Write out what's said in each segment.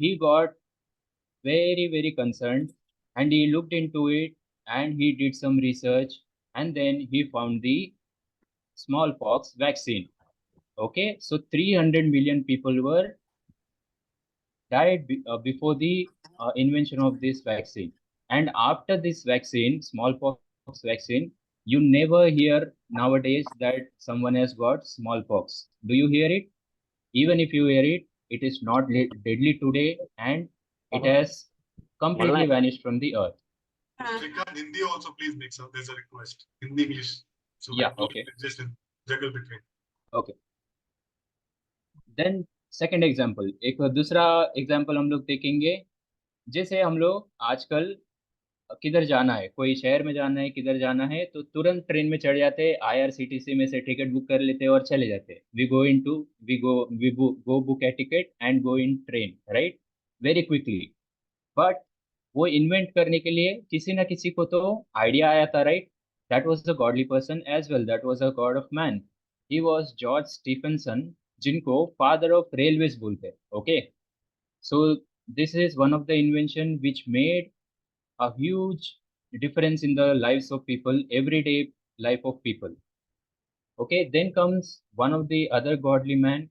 he got very concerned, and he looked into it, and he did some research, and then he found the smallpox vaccine. Okay, so 300 million people were died before the invention of this vaccine. And after this vaccine, smallpox vaccine, you never hear nowadays that someone has got smallpox. Do you hear it? Even if you hear it, it is not deadly today, and it has completely vanished from the earth. Shrikant, Hindi also please mix up. There's a request. Hindi, English. So Yeah, okay. Just juggle between. Okay. Then second example, एक दूसरा example हम लोग देखेंगे। जैसे हम लोग आजकल किधर जाना है, कोई शहर में जाना है, किधर जाना है, तो तुरंत ट्रेन में चढ़ जाते हैं, आईआरसीटीसी में से टिकट बुक कर लेते हैं और चले जाते हैं। We book a ticket and go in train, right, very quickly. But वो इन्वेंट करने के लिए किसी ना किसी को तो आइडिया आया था, right? That was the godly person as well, that was a god of man. He was George Stephenson, जिनको फादर ऑफ रेलवेज बोलते हैं। Okay, so this is one of the invention which made a huge difference in the lives of people, everyday life of people. Okay, then comes one of the other godly man,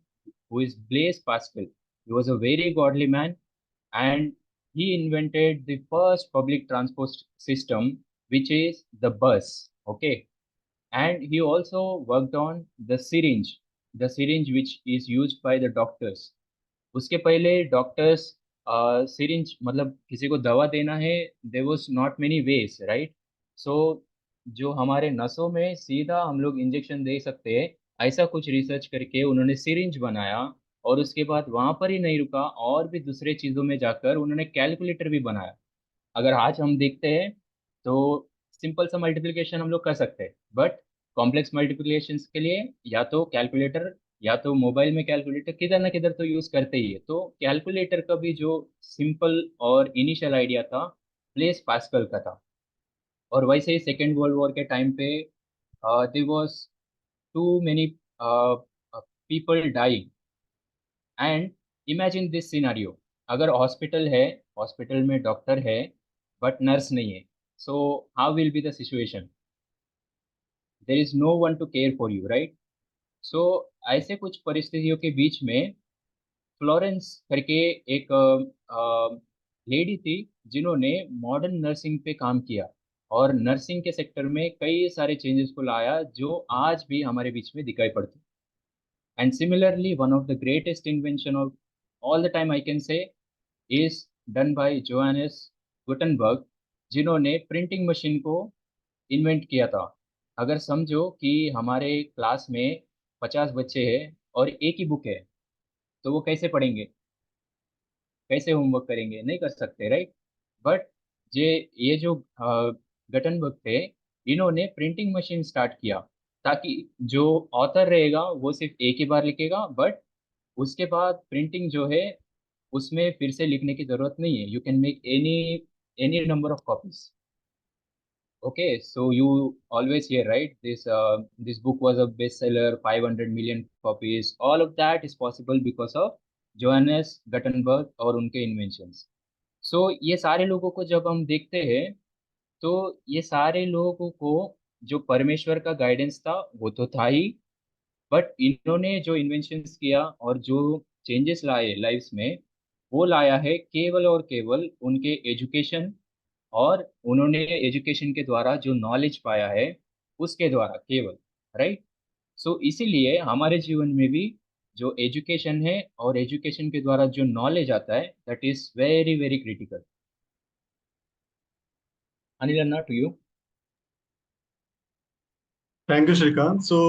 who is Blaise Pascal. He was a very godly man, and he invented the first public transport system, which is the bus. Okay, and he also worked on the syringe which is used by the doctors. उसके पहले doctors syringe, मतलब किसी को दवा देना है, there was not many ways, right? So जो हमारे नसों में सीधा हम लोग इंजेक्शन दे सकते हैं, ऐसा कुछ रिसर्च करके उन्होंने सिरिंज बनाया। और उसके बाद वहां पर ही नहीं रुका, और भी दूसरे चीजों में जाकर उन्होंने कैलकुलेटर भी बनाया। अगर आज हम देखते हैं तो सिंपल सा मल्टीप्लिकेशन हम लोग कर सकते हैं, बट कॉम्प्लेक्स मल्टीप्लिकेशन के लिए या तो कैलकुलेटर, या तो मोबाइल में कैलकुलेटर, किधर ना किधर तो यूज करते ही है। तो कैलकुलेटर का भी जो सिंपल और इनिशियल आइडिया था, ब्लेस पास्कल का था। और वैसे ही सेकेंड वर्ल्ड वॉर के टाइम पे there was too many people dying, and imagine this scenario. अगर हॉस्पिटल है, हॉस्पिटल में डॉक्टर है, बट नर्स नहीं है, so how will be the situation? There is no one to care for you, right? So ऐसे कुछ परिस्थितियों के बीच में फ्लोरेंस करके एक लेडी थी, जिन्होंने मॉडर्न नर्सिंग पे काम किया, और नर्सिंग के सेक्टर में कई सारे चेंजेस को लाया, जो आज भी हमारे बीच में दिखाई पड़ते हैं। And similarly, one of the greatest invention of all the time, I can say, is done by Johannes Gutenberg, जिन्होंने प्रिंटिंग मशीन को इन्वेंट किया था। अगर समझो कि हमारे क्लास में 50 बच्चे हैं और एक ही बुक है, तो वो कैसे पढ़ेंगे, कैसे होमवर्क करेंगे? नहीं कर सकते, राइट? बट ये जो गटनबर्ग थे, इन्होंने प्रिंटिंग मशीन स्टार्ट किया, ताकि जो ऑथर रहेगा वो सिर्फ एक ही बार लिखेगा, बट उसके बाद प्रिंटिंग जो है, उसमें फिर से लिखने की जरूरत नहीं है। You can make any number of copies. Okay, so you always hear, right? This book was a bestseller, 500 million copies. All of that is possible because of Johannes Gutenberg और उनके inventions. So ये सारे लोगों को जब हम देखते हैं, तो ये सारे लोगों को जो परमेश्वर का गाइडेंस था वो तो था ही, बट इन्होंने जो इन्वेंशंस किया और जो चेंजेस लाए लाइफ्स में, वो लाया है केवल और केवल उनके एजुकेशन, और उन्होंने एजुकेशन के द्वारा जो नॉलेज पाया है, उसके द्वारा केवल, राइट? सो इसीलिए हमारे जीवन में भी जो एजुकेशन है, और एजुकेशन के द्वारा जो नॉलेज आता है, that is very critical. Anil, Anna, to you. Thank you, Shrikant. So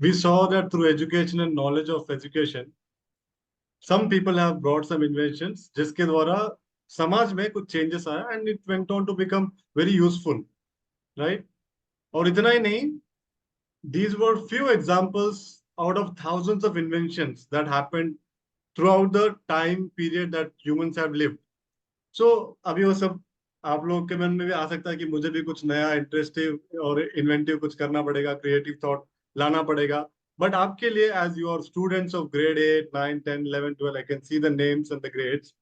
we saw that through education and knowledge of education, some people have brought some inventions जिसके द्वारा समाज में कुछ changes आया and it went on to become very useful, right? और इतना ही नहीं, these were few examples out of thousands of inventions that happened throughout the time period that humans have lived. So अभी वो सब आप लोगों के मन में भी आ सकता है कि मुझे भी कुछ नया इंटरेस्टिव और इन्वेंटिव कुछ करना पड़ेगा, क्रिएटिव थॉट लाना पड़ेगा। बट आपके लिए, as you are students of grade 8, 9, 10, 11, 12, I can see the names and the grades,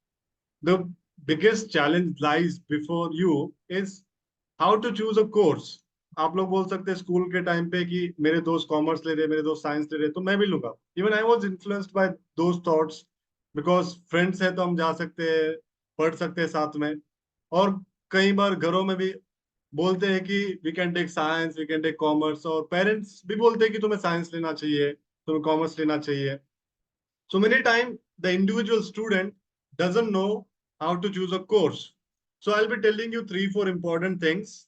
the biggest challenge lies before you is how to choose a course. आप लोग बोल सकते हैं स्कूल के टाइम पे कि मेरे दोस्त कॉमर्स ले रहे, मेरे दोस्त साइंस ले रहे, तो मैं भी लूंगा. Even I was influenced by those thoughts, because friends है तो हम जा सकते हैं, पढ़ सकते हैं साथ में. और कई बार घरों में भी बोलते हैं कि we can take science, we can take commerce, और पेरेंट्स भी बोलते हैं कि तुम्हें साइंस लेना चाहिए, तुम्हें कॉमर्स लेना चाहिए. So many times the individual student doesn't know how to choose a course. So I'll be telling you 3-4 important things.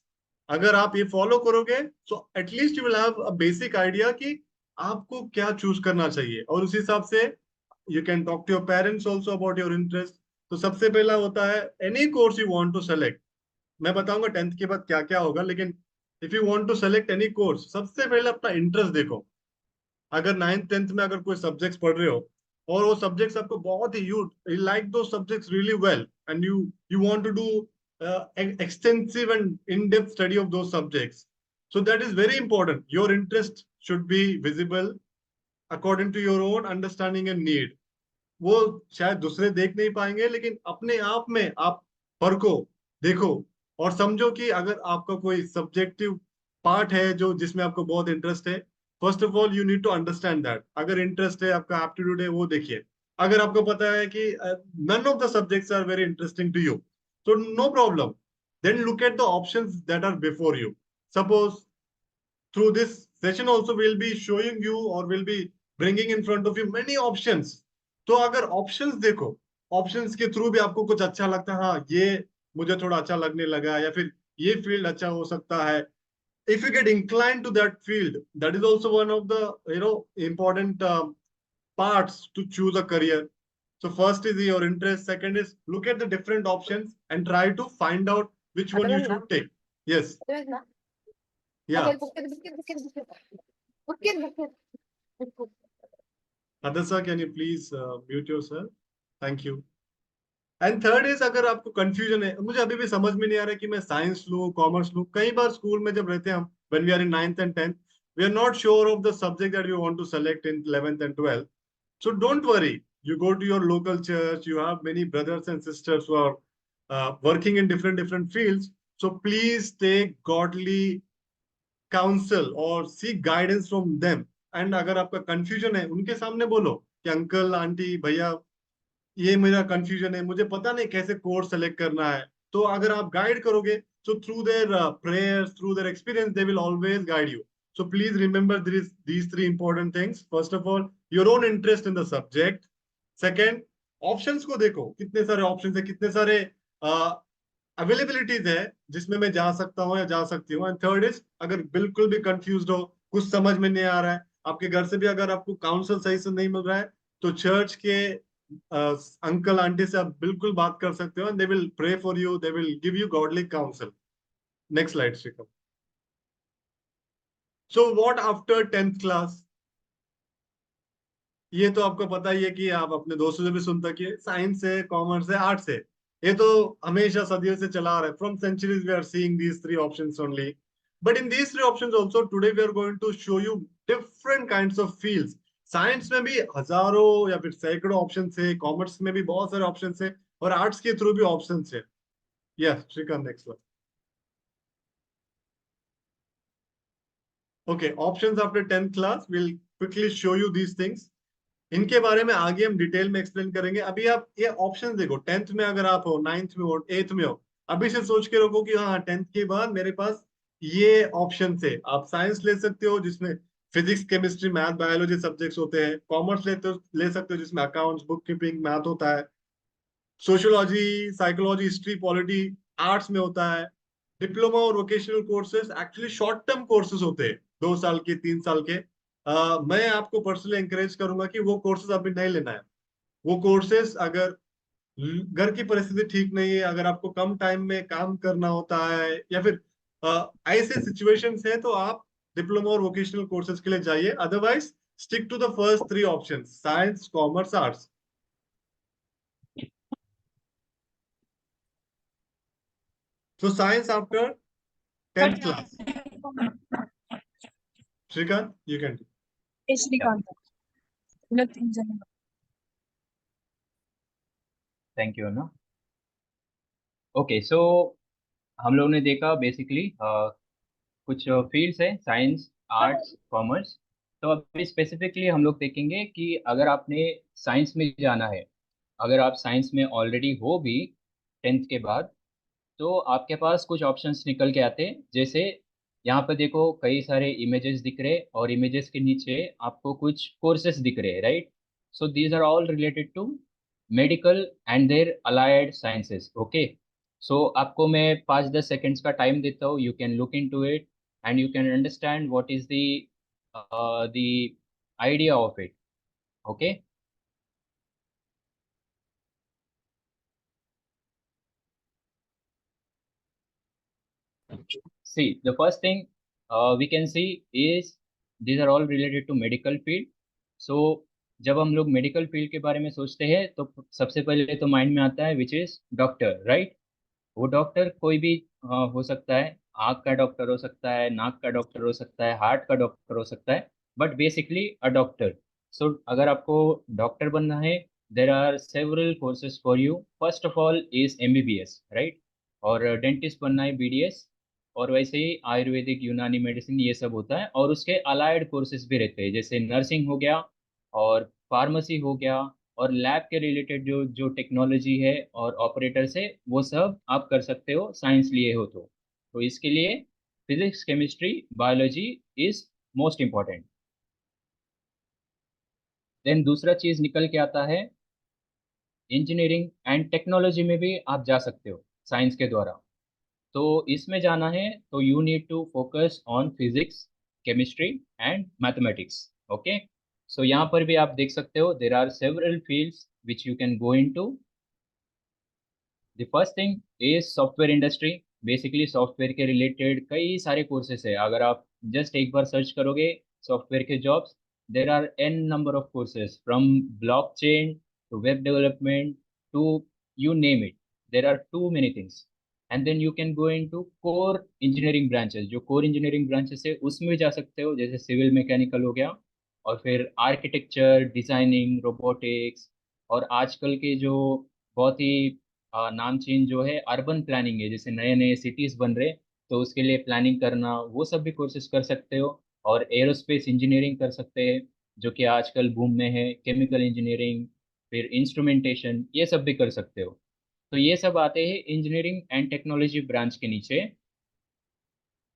अगर आप ये फॉलो करोगे so at least you will have a basic idea कि आपको क्या choose करना चाहिए, और उस हिसाब से you can talk to your parents also about your interest. तो सबसे पहला होता है any course you want to select. मैं बताऊंगा 10th के बाद क्या क्या होगा, लेकिन if you want to select any course, सबसे पहले अपना इंटरेस्ट देखो. अगर 9th 10th में अगर कोई सब्जेक्ट्स पढ़ रहे हो और वो सब्जेक्ट्स आपको बहुत ही यू लाइक दो subjects really well and you want to do extensive and in-depth study of those subjects, so that is very important. Your interest should be visible according to your own understanding and need. वो शायद दूसरे देख नहीं पाएंगे, लेकिन अपने आप में आप परखो, देखो और समझो कि अगर आपका कोई सब्जेक्टिव पार्ट है जो जिसमें आपको बहुत इंटरेस्ट है, first of all you need to understand that. अगर इंटरेस्ट है, आपका एप्टीट्यूड है, वो देखिए. अगर आपको पता है कि none of the subjects are very interesting to you, तो no problem, then look at the options that are before you. Suppose through this session also we'll be showing you or we'll be bringing in front of you many options. तो अगर options देखो, options के through भी आपको कुछ अच्छा लगता है, हाँ ये मुझे थोड़ा अच्छा लगने लगा, या फिर ये फील्ड अच्छा हो सकता है. If you get inclined to that field, that is also one of the important parts to choose a career. So first is your interest, second is look at the different options and try to find out which one you should take. Yes. Yeah. Adasa, can you please mute yourself? Thank you. And third is, अगर आपको confusion है, मुझे अभी भी समझ में नहीं आ रहा है कि मैं साइंस लूं कॉमर्स लूं. कई बार स्कूल में जब रहते हैं हम, when we are in 9th and 10th, we are not sure of the subject that we want to select in 11th and 12th. So don't worry. You go to your local church. You have many brothers and sisters who are working in different fields. So please take godly counsel or seek guidance from them. And अगर आपका confusion है, उनके सामने बोलो कि uncle aunty भैया, ये मेरा कंफ्यूजन है, मुझे पता नहीं कैसे कोर्स सेलेक्ट करना है. तो अगर आप गाइड करोगे, so through their prayers, through their experience, they will always guide you. So please remember these three important things. First of all, your own interest in the subject. Second, options को देखो, कितने सारे options है, कितने सारे availabilities है जिसमें मैं जा सकता हूँ या जा सकती हूँ. एंड थर्ड इज, अगर बिल्कुल भी कंफ्यूज हो, कुछ समझ में नहीं आ रहा है, आपके घर से भी अगर आपको काउंसल सही से नहीं मिल रहा है, तो चर्च के अंकल आंटी से आप बिल्कुल बात कर सकते हो. They will pray for you, they will give you godly counsel. Next slide Shrikant. So what after 10th class? ये तो आपको पता ही है कि आप अपने दोस्तों से भी सुनता कि साइंस है, कॉमर्स है, आर्ट्स है. ये तो हमेशा सदियों से चला आ रहा है. From centuries we are seeing these three options only. But in these three options also today we are going to show you different kinds of fields. Science में भी हजारों या फिर सैकड़ों ऑप्शंस है, कॉमर्स में भी बहुत सारे ऑप्शंस है, और आर्ट्स के थ्रू भी ऑप्शंस है. Yes Shrikant, next one. Okay, options after 10th class, will quickly show you these things. इनके बारे में आगे हम डिटेल में एक्सप्लेन करेंगे. अभी आप ये ऑप्शन देखो. 10th में अगर आप हो, 9th में हो, 8th में हो, अभी से सोच के रखो कि हाँ 10th के बाद मेरे पास ये ऑप्शन है. आप साइंस ले सकते हो जिसमें physics chemistry math biology subjects होते हैं. कॉमर्स ले सकते हो जिसमें अकाउंट्स बुक कीपिंग मैथ होता है. Sociology psychology history polity arts में होता है. डिप्लोमा और vocational courses actually short term courses होते हैं, 2 साल के 3 साल के. मैं आपको पर्सनली एंकरेज करूंगा कि वो कोर्सेज अभी नहीं लेना है. वो कोर्सेज अगर घर की परिस्थिति ठीक नहीं है, अगर आपको कम टाइम में काम करना होता है, या फिर ऐसे सिचुएशंस है, तो आप डिप्लोमा और वोकेशनल कोर्सेज के लिए जाइए. Otherwise stick to the first three option, science commerce arts. So science after 10th class. Shrikant, you can do. Shrikant. Thank you, Anna. Okay, so हम लोग ने देखा बेसिकली कुछ फील्ड्स है, साइंस, आर्ट्स, कॉमर्स। तो अभी स्पेसिफिकली हम लोग देखेंगे कि अगर आपने साइंस में जाना है, अगर आप साइंस में ऑलरेडी हो भी 10th के बाद, तो आपके पास कुछ ऑप्शंस निकल के आते हैं। जैसे यहाँ पे देखो कई सारे इमेजेस दिख रहे, और इमेजेस के नीचे आपको कुछ कोर्सेज दिख रहे, right? So these are all related to medical and their allied sciences. Okay, so आपको मैं 5-10 सेकेंड्स का टाइम देता हूँ, you can look into it and you can understand what is the idea of it. Okay, see, the first thing we can see is these are all related to medical field. So जब हम लोग medical field के बारे में सोचते हैं तो सबसे पहले तो माइंड में आता है विच इज डॉक्टर, राइट? वो डॉक्टर कोई भी हो सकता है, आँख का डॉक्टर हो सकता है, नाक का डॉक्टर हो सकता है, हार्ट का डॉक्टर हो सकता है, but basically a doctor. So अगर आपको डॉक्टर बनना है, there are several courses for you. First of all is MBBS, right? और डेंटिस्ट बनना है बीडीएस। और वैसे ही आयुर्वेदिक, यूनानी मेडिसिन, ये सब होता है। और उसके अलाइड कोर्सेज भी रहते हैं, जैसे नर्सिंग हो गया, और फार्मेसी हो गया, और लैब के रिलेटेड जो जो टेक्नोलॉजी है और ऑपरेटर्स है, वो सब आप कर सकते हो साइंस लिए हो तो इसके लिए physics, chemistry, biology is most important. Then दूसरा चीज निकल के आता है, इंजीनियरिंग एंड टेक्नोलॉजी में भी आप जा सकते हो साइंस के द्वारा। तो इसमें जाना है तो you need to focus on physics, chemistry and mathematics. Okay, so यहाँ पर भी आप देख सकते हो there are several fields which you can go in to. The first thing is software industry. Basically software के रिलेटेड कई सारे कोर्सेस है। अगर आप जस्ट एक बार सर्च करोगे सॉफ्टवेयर के jobs, there are an number of courses from blockchain to web development to you name it, there are too many things. And then you can go in to core engineering branches. जो core engineering branches है उसमें भी जा सकते हो, जैसे civil mechanical हो गया, और फिर आर्किटेक्चर, डिजाइनिंग, रोबोटिक्स, और आजकल के जो बहुत ही नामचीन जो है अर्बन प्लानिंग है, जैसे नए नए सिटीज बन रहे, तो उसके लिए प्लानिंग करना, वो सब भी कोर्सेज कर सकते हो। और एरोस्पेस इंजीनियरिंग कर सकते हैं, जो कि आजकल बूम में है, केमिकल इंजीनियरिंग, फिर इंस्ट्रूमेंटेशन, ये सब भी कर सकते हो। तो ये सब आते हैं इंजीनियरिंग एंड टेक्नोलॉजी ब्रांच के नीचे।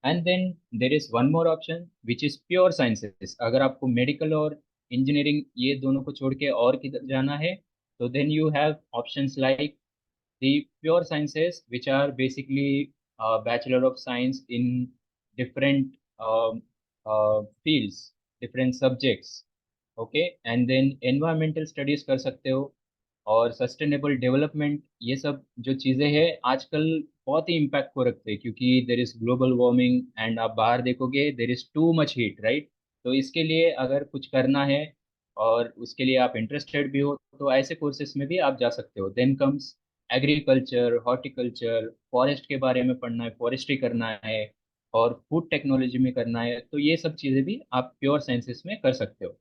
And then there is one more option which is pure sciences. अगर आपको मेडिकल और इंजीनियरिंग ये दोनों को छोड़ के और किधर जाना है, तो then you have options like the pure sciences, which are basically bachelor of science in different fields, different subjects. Okay, and then environmental studies कर सकते हो, और सस्टेनेबल डेवलपमेंट, ये सब जो चीज़ें हैं आजकल बहुत ही इम्पैक्ट को रखते हैं, क्योंकि there is global warming and आप बाहर देखोगे there is too much heat, right? तो इसके लिए अगर कुछ करना है और उसके लिए आप इंटरेस्टेड भी हो, तो ऐसे कोर्सेज में भी आप जा सकते हो। Then comes agriculture, horticulture, forest के बारे में पढ़ना है, फॉरेस्ट्री करना है, और फूड टेक्नोलॉजी में करना है, तो ये सब चीज़ें भी आप प्योर साइंसेस में कर सकते हो।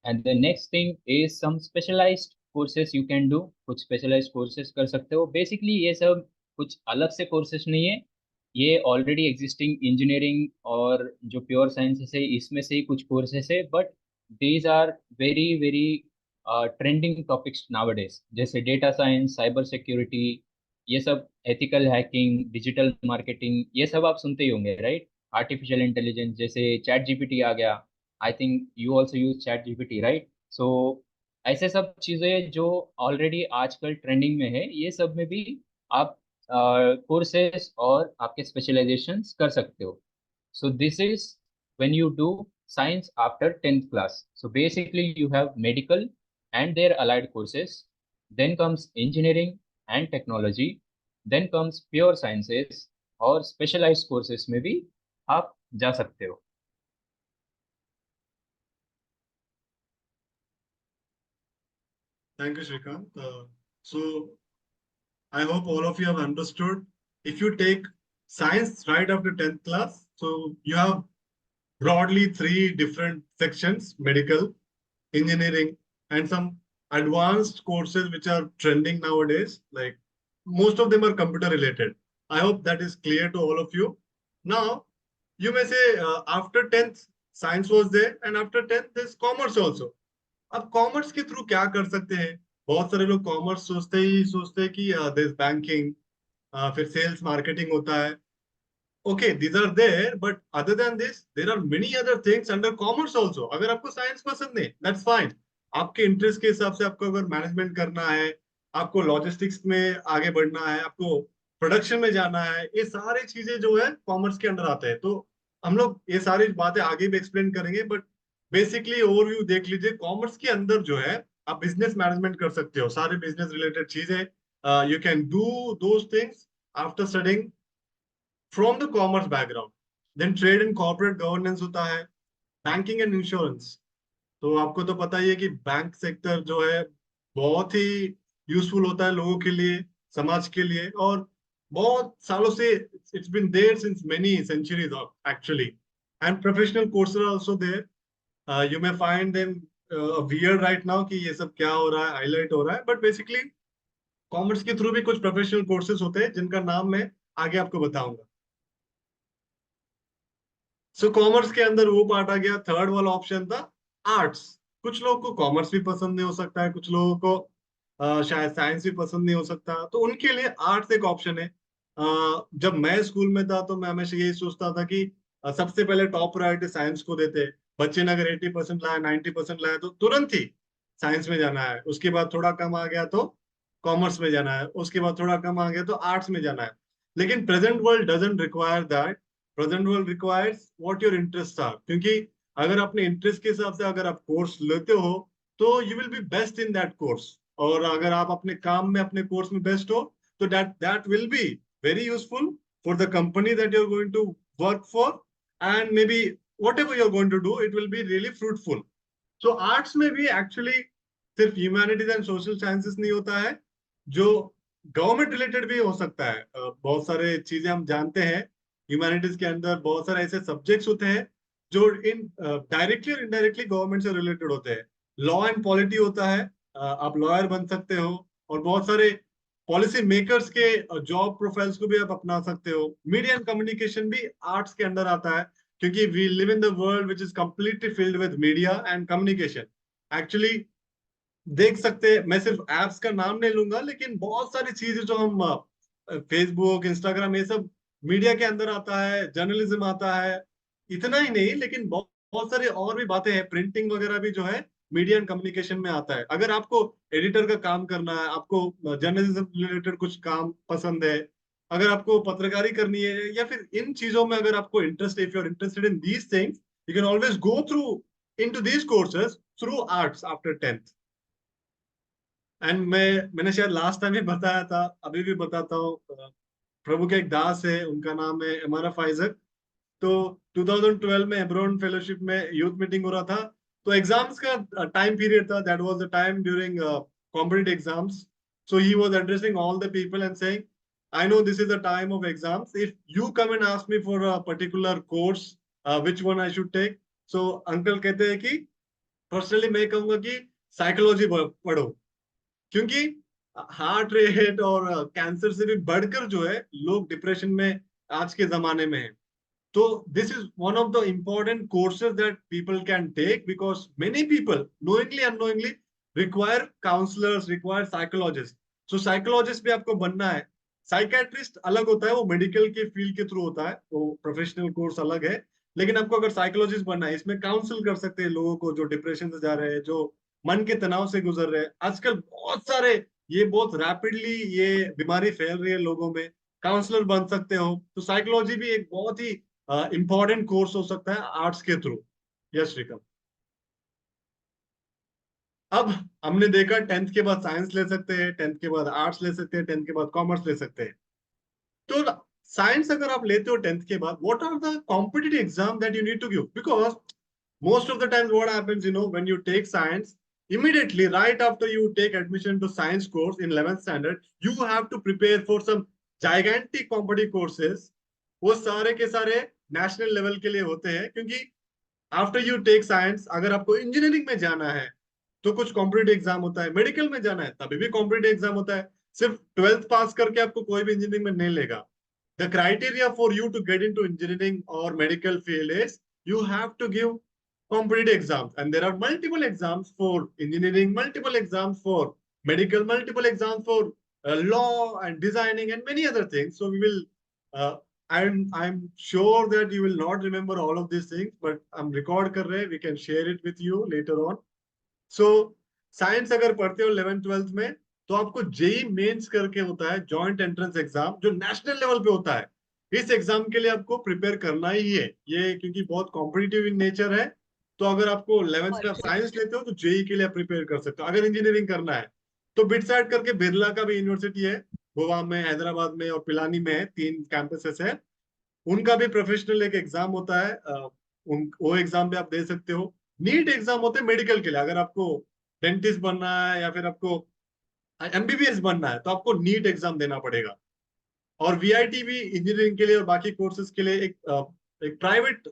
And the next thing is some specialised courses you can do. कुछ स्पेशलाइज्ड कोर्सेज कर सकते हो। बेसिकली ये सब कुछ अलग से कोर्सेज नहीं है, ये ऑलरेडी एग्जिस्टिंग इंजीनियरिंग और जो प्योर साइंसेस है इसमें से ही कुछ कोर्सेज है, but these are very very trending topics nowadays, जैसे डेटा साइंस, साइबर सिक्योरिटी, ये सब, एथिकल हैकिंग, डिजिटल मार्केटिंग, ये सब आप सुनते ही होंगे, राइट? आर्टिफिशियल इंटेलिजेंस, जैसे चैट जीपीटी आ गया। I think you also use ChatGPT, right? So ऐसे सब चीज़ें जो ऑलरेडी आजकल ट्रेंडिंग में है, ये सब में भी आप कोर्सेज और आपके स्पेशलाइजेशंस कर सकते हो। So this is when you do science after 10th class. So basically you have medical and their allied courses, then comes engineering and technology, then comes pure sciences, और specialized courses में भी आप जा सकते हो। Thank you, Shrikant. So I hope all of you have understood. If you take science right after 10th class, so you have broadly three different sections: medical, engineering, and some advanced courses which are trending nowadays. Like most of them are computer related. I hope that is clear to all of you. Now, you may say after 10th, science was there, and after 10th, there's commerce also. अब commerce के through क्या कर सकते हैं? बहुत सारे लोग commerce सोचते हैं कि देयर बैंकिंग, फिर सेल्स मार्केटिंग होता है. Okay, these are there, but other than this there are many other things under commerce also. अगर आपको साइंस पसंद है, दैट्स फाइन. आपके इंटरेस्ट के हिसाब से आपको अगर मैनेजमेंट करना है, आपको लॉजिस्टिक्स में आगे बढ़ना है, आपको प्रोडक्शन में जाना है, ये सारी चीजें जो है कॉमर्स के अंडर आते हैं. तो हम लोग ये सारी बातें आगे भी एक्सप्लेन करेंगे, बट बेसिकली ओवरव्यू देख लीजिए. कॉमर्स के अंदर जो है आप बिजनेस मैनेजमेंट कर सकते हो, सारे बिजनेस रिलेटेड चीजें. You can do those things after studying from the commerce background. Then trade and corporate governance होता है, बैंकिंग एंड इंश्योरेंस. तो आपको तो पता ही है कि बैंक सेक्टर जो है बहुत ही यूजफुल होता है लोगों के लिए, समाज के लिए, और बहुत सालों से it's been there since many centuries actually. And professional courses are also there. You may find them weird right now कि ये सब क्या हो रहा है, हाईलाइट हो रहा है, बट बेसिकली कॉमर्स के थ्रू भी कुछ प्रोफेशनल कोर्सेज होते हैं जिनका नाम मैं आगे आपको बताऊंगा. सो कॉमर्स के अंदर वो पार्ट आ गया. थर्ड वाला ऑप्शन था आर्ट्स. कुछ लोगों को कॉमर्स भी पसंद नहीं हो सकता है, कुछ लोगों को शायद साइंस भी पसंद नहीं हो सकता, तो उनके लिए आर्ट्स एक ऑप्शन है. जब मैं स्कूल में था तो मैं हमेशा यही सोचता था कि सबसे पहले टॉप प्रायोरिटी साइंस को देते. बच्चे ने अगर 80% लाया, 90% लाया, तो तुरंत ही साइंस में जाना है. उसके बाद थोड़ा कम आ गया तो कॉमर्स में जाना है, उसके बाद थोड़ा कम आ गया तो आर्ट्स में जाना है. लेकिन present world doesn't require that. Present world requires what your interest are. क्योंकि अगर अपने इंटरेस्ट के हिसाब से अगर आप कोर्स लेते हो तो you will B best in that course. और अगर आप अपने काम में, अपने कोर्स में बेस्ट हो, तो that will be very useful for the company that you're going to work for, and maybe whatever you're going to do, it will be really fruitful. So arts में भी actually सिर्फ humanities and social sciences नहीं होता है, जो government related भी हो सकता है. बहुत सारे चीजें हम जानते हैं ह्यूमैनिटीज के अंदर बहुत सारे ऐसे सब्जेक्ट्स होते हैं जो इन डायरेक्टली और इनडायरेक्टली गवर्नमेंट से रिलेटेड होते हैं. लॉ एंड पॉलिटी होता है, आप लॉयर बन सकते हो, और बहुत सारे पॉलिसी मेकर्स के जॉब प्रोफाइल्स को भी आप अपना सकते हो. मीडिया एंड कम्युनिकेशन भी आर्ट्स के अंदर आता है, क्योंकि we live in the world which is completely filled with media and communication. Actually देख सकते हैं, मैं सिर्फ एप्स का नाम नहीं लूंगा, लेकिन बहुत सारी चीजें जो हम फेसबुक, इंस्टाग्राम, ये सब मीडिया के अंदर आता है. जर्नलिज्म आता है. इतना ही नहीं, लेकिन बहुत सारी और भी बातें हैं. प्रिंटिंग वगैरह भी जो है मीडिया एंड कम्युनिकेशन में आता है. अगर आपको एडिटर का काम करना है, आपको जर्नलिज्म रिलेटेड कुछ काम पसंद है, अगर आपको पत्रकारी करनी है, या फिर इन चीजों में अगर आपको interest, if you are interested in these things, you can always go through into these courses through arts after 10th. And मैंने शायद लास्ट टाइम ही बताया था, अभी भी बताता हूँ. प्रभु के एक दास है, उनका नाम है एमआरएफ आइजक. तो 2012 में एब्रॉन फेलोशिप में यूथ मीटिंग हो रहा था. तो एग्जाम्स का टाइम पीरियड था. That was the time during competitive exams. So he was addressing all the people and saying, I know this is the time of exams. If you come and ask me for a particular course, which one I should take. So uncle कहते हैं कि personally मैं कहूंगा कि psychology पढ़ो, क्योंकि heart rate और cancer से भी बढ़कर जो है लोग डिप्रेशन में आज के जमाने में है. तो this is one of the important courses that people can take, because many people knowingly unknowingly require counselors, require psychologists. So psychologist भी आपको बनना है. साइकेट्रिस्ट अलग होता है, वो मेडिकल के फील्ड के थ्रू होता है, वो प्रोफेशनल कोर्स अलग है. लेकिन आपको अगर साइकोलॉजिस्ट बनना है, इसमें काउंसिल कर सकते हैं लोगों को जो डिप्रेशन से जा रहे हैं, जो मन के तनाव से गुजर रहे हैं. आजकल बहुत सारे, ये बहुत रैपिडली ये बीमारी फैल रही है लोगों में. काउंसलर बन सकते हो. तो साइकोलॉजी भी एक बहुत ही इंपॉर्टेंट कोर्स हो सकता है आर्ट्स के थ्रू. यस श्रीकांत. अब हमने देखा 10th के बाद साइंस ले सकते हैं, 10th के बाद आर्ट्स ले सकते हैं, 10th के बाद कॉमर्स ले सकते हैं. तो साइंस अगर आप लेते हो 10th के बाद, what are the competitive exam that you need to give? Because most of the times what happens, when you take science, immediately right after you take admission to science course in 11th standard, you have to prepare for some gigantic competitive courses. वो सारे के सारे national level के लिए होते हैं, क्योंकि after you take science, अगर आपको इंजीनियरिंग में जाना है, तो कुछ कॉम्पिटिटिव एग्जाम होता है, मेडिकल में जाना है तभी भी कॉम्पिटिटिव एग्जाम होता है। सिर्फ 12th पास करके आपको कोई भी इंजीनियरिंग में नहीं लेगा। The criteria for you to get into engineering और medical field is you have to give competitive exams, and there are multiple exams for engineering, multiple exams for medical, multiple exams for law and designing and many other things. So we will uh, I'm sure that you will not remember all of these things, but I'm record kar rahe, we can share it with you later on. So science अगर पढ़ते हो 11th 12th में, तो आपको JEE mains करके होता है, joint entrance exam, जो नेशनल लेवल पे होता है। इस एग्जाम के लिए आपको प्रिपेयर करना ही है ये, क्योंकि बहुत कॉम्पिटिटिव इन नेचर है। तो अगर आपको 11th में आप साइंस लेते हो तो जेई के लिए आप प्रिपेयर कर सकते हो। अगर इंजीनियरिंग करना है तो बिटसाइड करके बिरला का भी यूनिवर्सिटी है, गोवा में, हैदराबाद में और पिलानी में है, 3 कैंपसेस है। उनका भी प्रोफेशनल एक एग्जाम होता है, वो एग्जाम भी आप दे सकते हो। नीट एग्जाम होते हैं मेडिकल के लिए, अगर आपको डेंटिस्ट बनना है या फिर आपको एमबीबीएस बनना है तो आपको नीट एग्जाम देना पड़ेगा। और वीआईटी भी इंजीनियरिंग के लिए और बाकी कोर्सेज के लिए एक प्राइवेट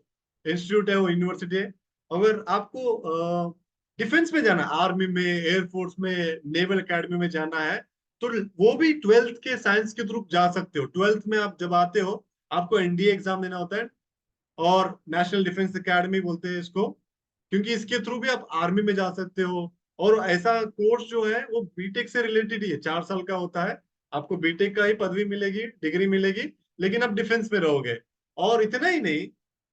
इंस्टीट्यूट है, वो यूनिवर्सिटी है। अगर आपको डिफेंस में जाना है, आर्मी में, एयरफोर्स में, नेवल एकेडमी में जाना है, तो वो भी 12th के साइंस के थ्रू जा सकते हो। 12th में आप जब आते हो आपको एनडीए एग्जाम देना होता है, और नेशनल डिफेंस एकेडमी बोलते हैं इसको, क्योंकि इसके थ्रू भी आप आर्मी में जा सकते हो। और ऐसा कोर्स जो है वो बीटेक से रिलेटेड ही है, 4 साल का होता है। आपको बीटेक का ही पदवी मिलेगी, डिग्री मिलेगी, लेकिन आप डिफेंस में रहोगे। और इतना ही नहीं,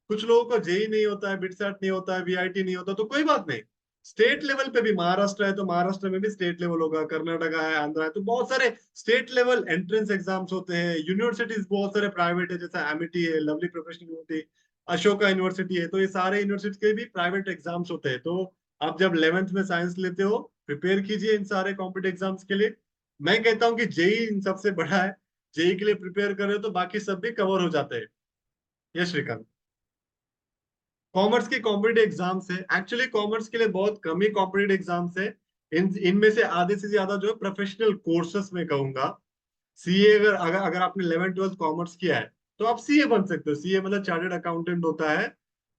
कुछ लोगों को जेई नहीं होता है, बिटसैट नहीं होता है, वीआईटी नहीं होता, तो कोई बात नहीं। स्टेट लेवल पे भी महाराष्ट्र है तो महाराष्ट्र में भी स्टेट लेवल होगा, कर्नाटका है, आंध्रा है, तो बहुत सारे स्टेट लेवल एंट्रेंस एग्जाम्स होते हैं। यूनिवर्सिटीज बहुत सारे प्राइवेट है, जैसे एमिटी है, lovely professional university, Ashoka university है, तो ये सारे यूनिवर्सिटी के भी प्राइवेट एग्जाम्स होते हैं। तो आप जब 11th में साइंस लेते हो, प्रिपेयर कीजिए इन सारे कॉम्पिटिटिव एग्जाम्स के लिए। मैं कहता हूँ कि जेई इन सबसे बड़ा है, जेई के लिए प्रिपेयर करे तो बाकी सब भी कवर हो जाते हैं। ये श्रीकांत, कॉमर्स की कॉम्पिटिटिव एग्जाम्स है, एक्चुअली कॉमर्स के लिए बहुत कम ही कॉम्पिटिटिव एग्जाम्स है। इनमें से आधे से ज्यादा जो है प्रोफेशनल कोर्सेस में कहूंगा। सीए, अगर आपने 11th 12th कॉमर्स किया है तो आप सीए बन सकते हो। सीए मतलब चार्टर्ड अकाउंटेंट होता है।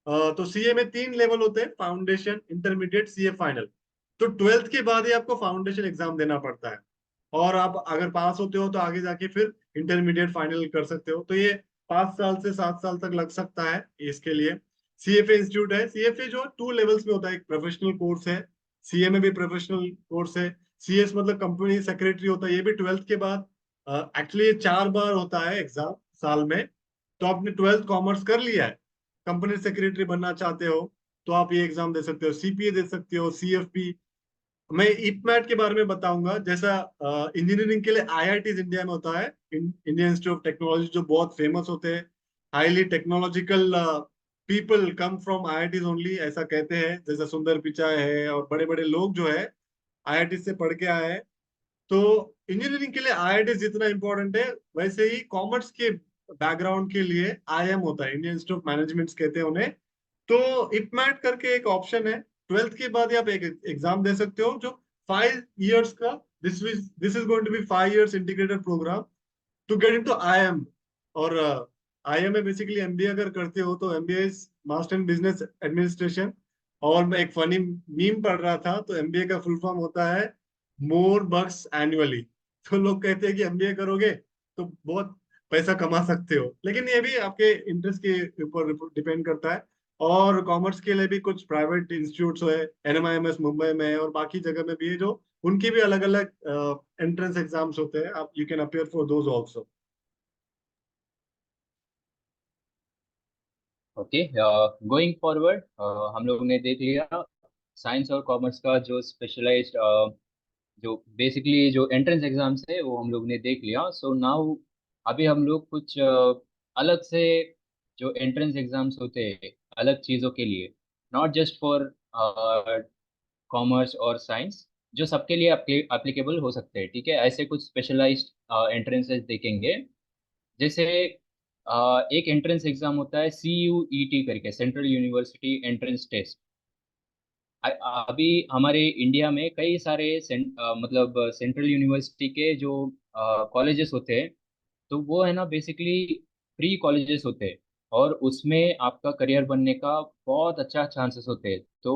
तो सीए में 3 लेवल होते हैं, फाउंडेशन, इंटरमीडिएट, सीए फाइनल। तो 12th के बाद ही आपको फाउंडेशन एग्जाम देना पड़ता है, और आप अगर पास होते हो तो आगे जाके फिर इंटरमीडिएट फाइनल कर सकते हो। तो ये 5 साल से 7 साल तक लग सकता है इसके लिए। सीएफए इंस्टीट्यूट है, सीएफए जो 2 लेवल्स में होता है, एक प्रोफेशनल कोर्स है, सीए में भी प्रोफेशनल कोर्स है। सीएस मतलब कंपनी सेक्रेटरी होता है, ये भी 12th के बाद। एक्चुअली ये 4 बार होता है एग्जाम साल में। तो आपने 12th कॉमर्स कर लिया है, कंपनी सेक्रेटरी बनना चाहते हो, तो आप ये एग्जाम दे सकते हो, सीपीए दे सकते हो, सीएफपी। मैं इपमैट के बारे में बताऊंगा। जैसा इंजीनियरिंग के लिए आईआईटीज इंडिया में होता है, इंडियन इंस्टीट्यूट ऑफ टेक्नोलॉजी, जो बहुत फेमस होते हैं, highly technological people come from IITs only, ऐसा कहते हैं। जैसा सुंदर पिचाई है और बड़े बड़े लोग जो है आईआईटी से पढ़ के आए हैं। तो इंजीनियरिंग के लिए आईआईटी जितना इंपॉर्टेंट है, वैसे ही कॉमर्स के बैकग्राउंड के लिए आईएम होता है, इंडियन इंस्टीट्यूट ऑफ मैनेजमेंट कहते हैं उन्हें। तो इपमैट करके एक ऑप्शन है, 12th के बाद ही आप एक एग्जाम दे सकते हो, जो 5 years का, this is going to be 5 years integrated program to get into IIM. और आईएम में बेसिकली एमबीए अगर करते हो तो MBA is master in business administration. और मैं एक फनी मीम पढ़ रहा था, तो एमबीए का फुल फॉर्म होता है मोर बक्स एनुअली। तो लोग कहते हैं कि एमबीए करोगे तो बहुत पैसा कमा सकते हो, लेकिन ये भी आपके इंटरेस्ट के ऊपर डिपेंड करता है। और कॉमर्स के लिए भी कुछ प्राइवेट इंस्टीट्यूट्स है, एनएमआईएमएस मुंबई में है और बाकी जगह में भी है, जो उनके भी अलग अलग एंट्रेंस एग्जाम्स होते हैं। आप you can appear for those also. Okay, going forward हम लोग ने देख लिया साइंस और कॉमर्स का जो स्पेशलाइज्ड, जो बेसिकली जो एंट्रेंस एग्जाम्स है वो हम लोग ने देख लिया। सो नाउ अभी हम लोग कुछ अलग से जो एंट्रेंस एग्जाम्स होते हैं अलग चीज़ों के लिए, नॉट जस्ट फॉर कॉमर्स और साइंस, जो सबके लिए एप्लीकेबल हो सकते हैं, ठीक है, ऐसे कुछ स्पेशलाइज्ड एंट्रेंसेस देखेंगे। जैसे एक एंट्रेंस एग्जाम होता है CUET करके, सेंट्रल यूनिवर्सिटी एंट्रेंस टेस्ट। अभी हमारे इंडिया में कई सारे मतलब सेंट्रल यूनिवर्सिटी के जो कॉलेजेस होते हैं, तो वो है ना बेसिकली प्री कॉलेजेस होते हैं, और उसमें आपका करियर बनने का बहुत अच्छा चांसेस होते हैं। तो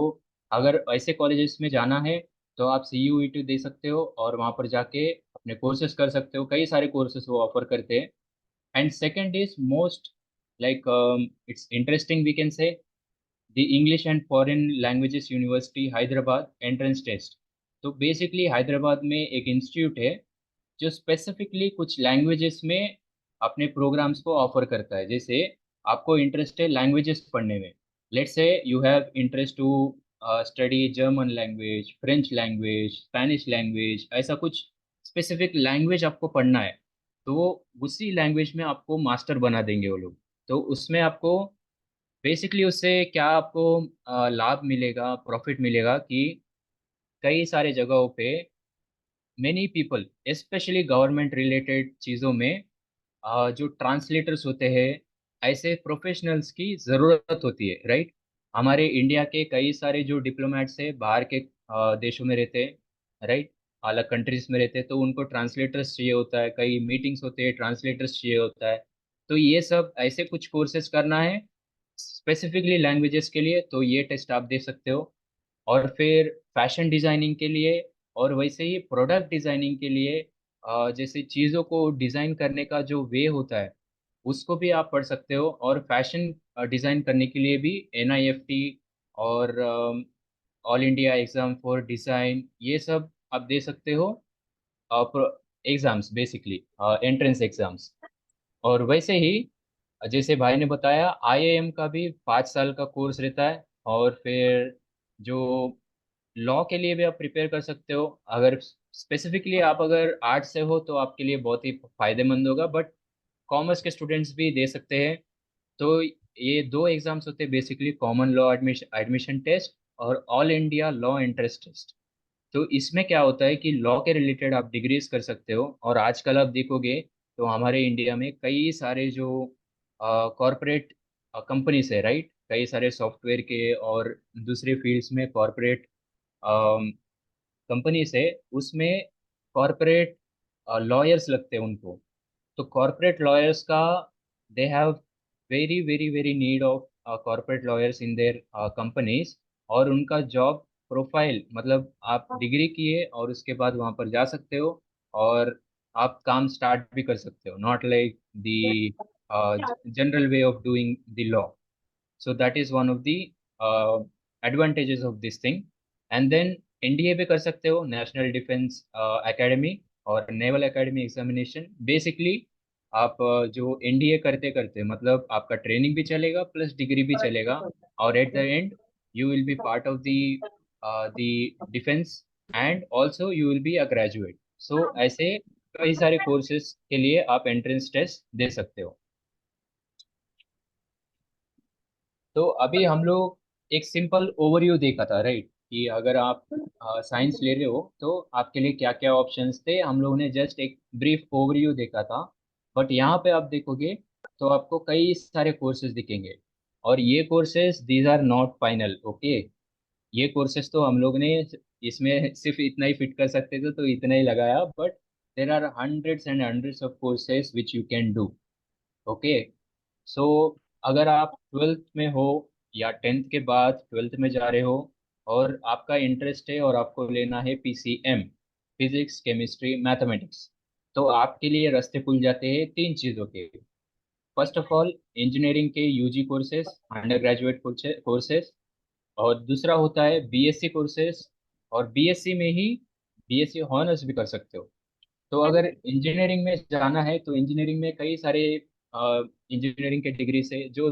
अगर ऐसे कॉलेजेस में जाना है तो आप CUET दे सकते हो और वहाँ पर जाके अपने कोर्सेज कर सकते हो, कई सारे कोर्सेज वो ऑफर करते हैं। And second is most like it's interesting we can say the English and foreign languages university Hyderabad entrance test. तो बेसिकली हैदराबाद में एक इंस्टीट्यूट है जो स्पेसिफिकली कुछ लैंग्वेजेस में अपने प्रोग्राम्स को ऑफर करता है। जैसे आपको इंटरेस्ट है लैंग्वेजेस पढ़ने में, let's say you have interest to study German language, French language, Spanish language, ऐसा कुछ स्पेसिफिक लैंग्वेज आपको पढ़ना है, तो उसी लैंग्वेज में आपको मास्टर बना देंगे वो लोग। तो उसमें आपको बेसिकली उससे क्या आपको लाभ मिलेगा, प्रॉफिट मिलेगा कि कई सारे जगहों पे many people specially government related चीज़ों में जो ट्रांसलेटर्स होते हैं, ऐसे प्रोफेशनल्स की ज़रूरत होती है, राइट। हमारे इंडिया के कई सारे जो डिप्लोमेट्स हैं बाहर के देशों में रहते हैं, राइट, अलग कंट्रीज में रहते हैं, तो उनको ट्रांसलेटर्स चाहिए होता है, कई मीटिंग्स होते हैं ट्रांसलेटर्स चाहिए होता है। तो ये सब ऐसे कुछ कोर्सेज करना है स्पेसिफिकली लैंग्वेजेस के लिए, तो ये टेस्ट आप दे सकते हो। और फिर फैशन डिजाइनिंग के लिए और वैसे ही प्रोडक्ट डिजाइनिंग के लिए जैसे चीज़ों को डिज़ाइन करने का जो वे होता है उसको भी आप पढ़ सकते हो। और फैशन डिज़ाइन करने के लिए भी NIFT और all India exam for design, ये सब आप दे सकते हो एग्ज़ाम्स, बेसिकली एंट्रेंस एग्ज़ाम्स। और वैसे ही जैसे भाई ने बताया IIM का भी 5 साल का कोर्स रहता है। और फिर जो लॉ के लिए भी आप प्रिपेयर कर सकते हो, अगर स्पेसिफिकली आप अगर आर्ट से हो तो आपके लिए बहुत ही फायदेमंद होगा, बट कॉमर्स के स्टूडेंट्स भी दे सकते हैं। तो ये दो एग्जाम्स होते हैं basically, common law admission admission test और all India law entrance test. तो इसमें क्या होता है कि लॉ के रिलेटेड आप डिग्रीज कर सकते हो। और आजकल आप देखोगे तो हमारे इंडिया में कई सारे जो कॉरपोरेट कंपनीज है, राइट, कई सारे सॉफ्टवेयर के और दूसरे फील्ड्स में कॉरपोरेट कंपनी से, उसमें कॉरपोरेट लॉयर्स लगते हैं उनको। तो कॉरपोरेट लॉयर्स का they have very very very need of corporate lawyers in their companies. और उनका जॉब प्रोफाइल मतलब आप डिग्री किए और उसके बाद वहाँ पर जा सकते हो और आप काम स्टार्ट भी कर सकते हो, not like the general way of doing the law. So that is one of the advantages of this thing. And then NDA भी कर सकते हो, नेशनल डिफेंस एकेडमी और नेवल एकेडमी एग्जामिनेशन। बेसिकली आप जो NDA करते करते मतलब आपका ट्रेनिंग भी चलेगा प्लस डिग्री भी चलेगा, और at the end you will be part of the defence and also you will be a graduate. So ऐसे कई सारे कोर्सेज के लिए आप एंट्रेंस टेस्ट दे सकते हो। तो अभी हम लोग एक सिंपल ओवरव्यू देखा था, राइट, कि अगर आप साइंस ले रहे हो तो आपके लिए क्या क्या ऑप्शंस थे, हम लोगों ने जस्ट एक ब्रीफ ओवरव्यू देखा था। बट यहाँ पे आप देखोगे तो आपको कई सारे कोर्सेज दिखेंगे, और ये courses these are not final, okay. ये कोर्सेज तो हम लोग ने इसमें सिर्फ इतना ही फिट कर सकते थे तो इतना ही लगाया, but there are hundreds and hundreds of courses which you can do, okay. So अगर आप ट्वेल्थ में हो या 10th के बाद ट्वेल्थ में जा रहे हो और आपका इंटरेस्ट है और आपको लेना है PCM, फिजिक्स केमिस्ट्री मैथमेटिक्स, तो आपके लिए रास्ते खुल जाते हैं तीन चीज़ों के। फर्स्ट ऑफ ऑल इंजीनियरिंग के UG courses, under graduate courses. और दूसरा होता है BSc कोर्सेज, और BSc में ही BSc हॉनर्स भी कर सकते हो। तो अगर इंजीनियरिंग में जाना है तो इंजीनियरिंग में कई सारे इंजीनियरिंग के डिग्री से जो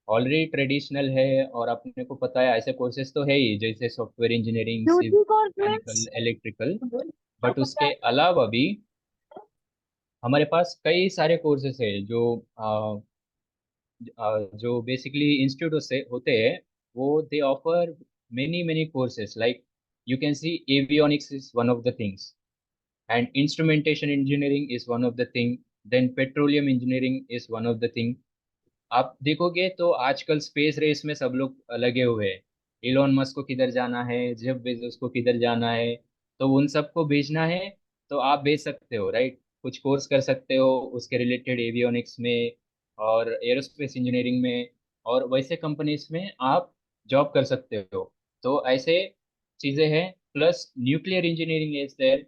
ऑलरेडी ट्रेडिशनल है और अपने को पता है, ऐसे कोर्सेज तो है ही, जैसे software engineering, civil, UG courses mechanical, electrical. But उसके अलावा भी हमारे पास कई सारे कोर्सेज है जो बेसिकली इंस्टीट्यूट से होते हैं। वो दे offer many many courses, like you can see avionics is one of the things, and instrumentation engineering is one of the thing, then petroleum engineering is one of the thing। आप देखोगे तो आजकल space race में सब लोग लगे हुए हैं, इलोन मस्क को किधर जाना है, जेफ बेजोस को किधर जाना है, तो उन सबको भेजना है। तो आप भेज सकते हो, राइट, कुछ कोर्स कर सकते हो उसके रिलेटेड एवियोनिक्स में और एरोस्पेस इंजीनियरिंग में, और वैसे कंपनीज में आप जॉब कर सकते हो। तो ऐसे चीज़ें हैं। Plus nuclear engineering is there.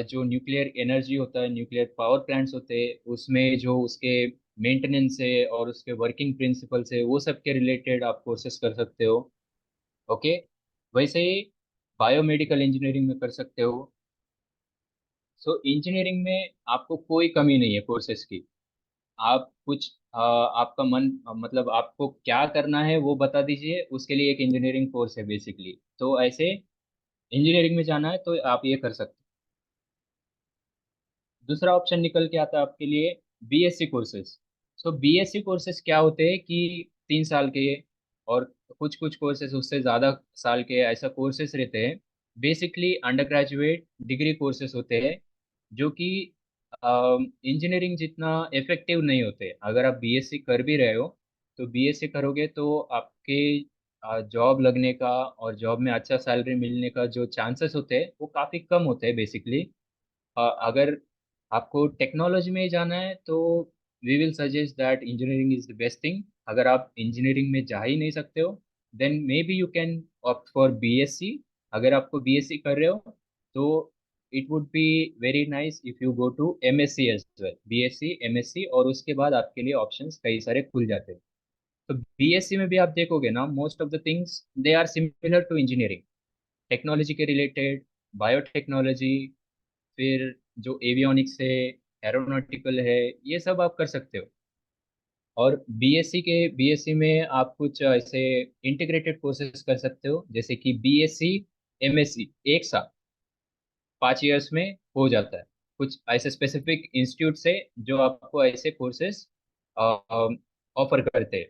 जो न्यूक्लियर एनर्जी होता है, न्यूक्लियर पावर प्लांट्स होते हैं, उसमें जो उसके मेंटेनेंस है और उसके वर्किंग प्रिंसिपल्स है, वो सब के रिलेटेड आप कोर्सेज कर सकते हो। ओके। वैसे ही बायोमेडिकल इंजीनियरिंग में कर सकते हो। सो इंजीनियरिंग में आपको कोई कमी नहीं है कोर्सेज की। आप कुछ आपका मन मतलब आपको क्या करना है वो बता दीजिए, उसके लिए एक इंजीनियरिंग कोर्स है बेसिकली। तो ऐसे इंजीनियरिंग में जाना है तो आप ये कर सकते हैं। दूसरा ऑप्शन निकल के आता है आपके लिए बीएससी कोर्सेज। सो बीएससी कोर्सेज क्या होते हैं कि 3 साल के, और कुछ कुछ कोर्सेज उससे ज़्यादा साल के ऐसा कोर्सेज रहते हैं। Basically under graduate degree courses होते हैं, जो कि इंजीनियरिंग जितना इफेक्टिव नहीं होते। अगर आप बीएससी कर भी रहे हो तो बीएससी करोगे तो आपके जॉब लगने का और जॉब में अच्छा सैलरी मिलने का जो चांसेस होते हैं वो काफ़ी कम होते हैं बेसिकली। अगर आपको टेक्नोलॉजी में जाना है तो we will suggest that engineering is the best thing. अगर आप इंजीनियरिंग में जा ही नहीं सकते हो then maybe you can opt for BSc. अगर आपको बीएससी कर रहे हो तो it would be very nice if you go to MSc as well, BSc MSc, और उसके बाद आपके लिए ऑप्शंस कई सारे खुल जाते हैं। तो बीएससी में भी आप देखोगे ना, most of the things they are similar to engineering, technology के रिलेटेड, बायोटेक्नोलॉजी, फिर जो एवियोनिक्स है, एरोनॉटिकल है, ये सब आप कर सकते हो। और बीएससी में आप कुछ ऐसे इंटीग्रेटेड कोर्सेज कर सकते हो, जैसे कि बीएससी एमएससी एक साथ 5 इयर्स में हो जाता है। कुछ ऐसे स्पेसिफिक इंस्टीट्यूट से जो आपको ऐसे कोर्सेज ऑफर करते हैं।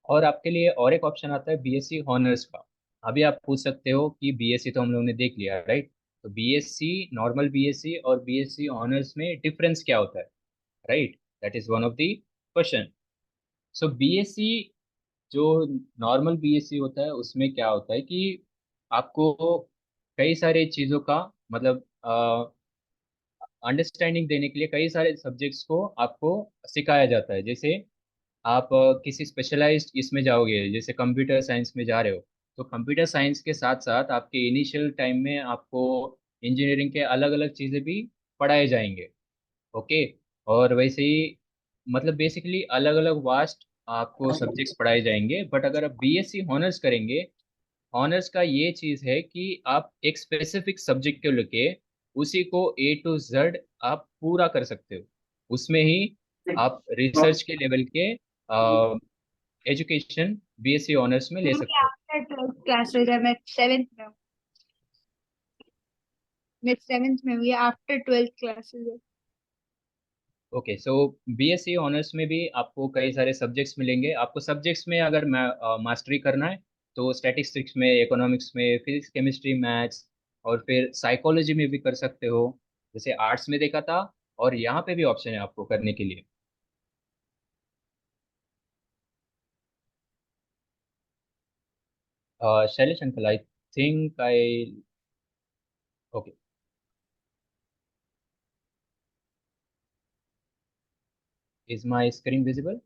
और आपके लिए और एक ऑप्शन आता है बीएससी ऑनर्स का। अभी आप पूछ सकते हो कि बीएससी तो हम लोगों ने देख लिया, राइट? तो बीएससी, नॉर्मल बीएससी और बीएससी ऑनर्स में डिफरेंस क्या होता है, right? That is one of the question. So BSc, जो नॉर्मल बीएससी होता है उसमें क्या होता है कि आपको कई सारे चीज़ों का मतलब अंडरस्टैंडिंग देने के लिए कई सारे सब्जेक्ट्स को आपको सिखाया जाता है। जैसे आप किसी स्पेशलाइज्ड इसमें जाओगे, जैसे कंप्यूटर साइंस में जा रहे हो, तो कंप्यूटर साइंस के साथ साथ आपके इनिशियल टाइम में आपको इंजीनियरिंग के अलग अलग चीज़ें भी पढ़ाए जाएंगे। ओके। और वैसे ही मतलब बेसिकली अलग अलग वास्ट आपको सब्जेक्ट्स पढ़ाए जाएंगे। बट अगर आप बीएससी ऑनर्स करेंगे, ऑनर्स का ये चीज़ है कि आप एक स्पेसिफिक सब्जेक्ट को लेके उसी को ए टू जेड आप पूरा कर सकते हो। उसमें ही आप रिसर्च के लेवल के एजुकेशन बीएससी ऑनर्स में ले सकते हो। आफ्टर 12th क्लास है, मैं 7th में हुई आफ्टर 12th क्लासेस है। ओके। सो बीएससी ऑनर्स में भी आपको कई सारे सब्जेक्ट्स मिलेंगे। आपको सब्जेक्ट्स में अगर मास्टरी करना है तो स्टैटिस्टिक्स में, इकोनॉमिक्स में, फिजिक्स, केमिस्ट्री, मैथ्स, और फिर साइकोलॉजी में भी कर सकते हो, जैसे आर्ट्स में देखा था। और यहाँ पे भी ऑप्शन है आपको करने के लिए। Shailesh uncle, I think I okay. Is my screen visible?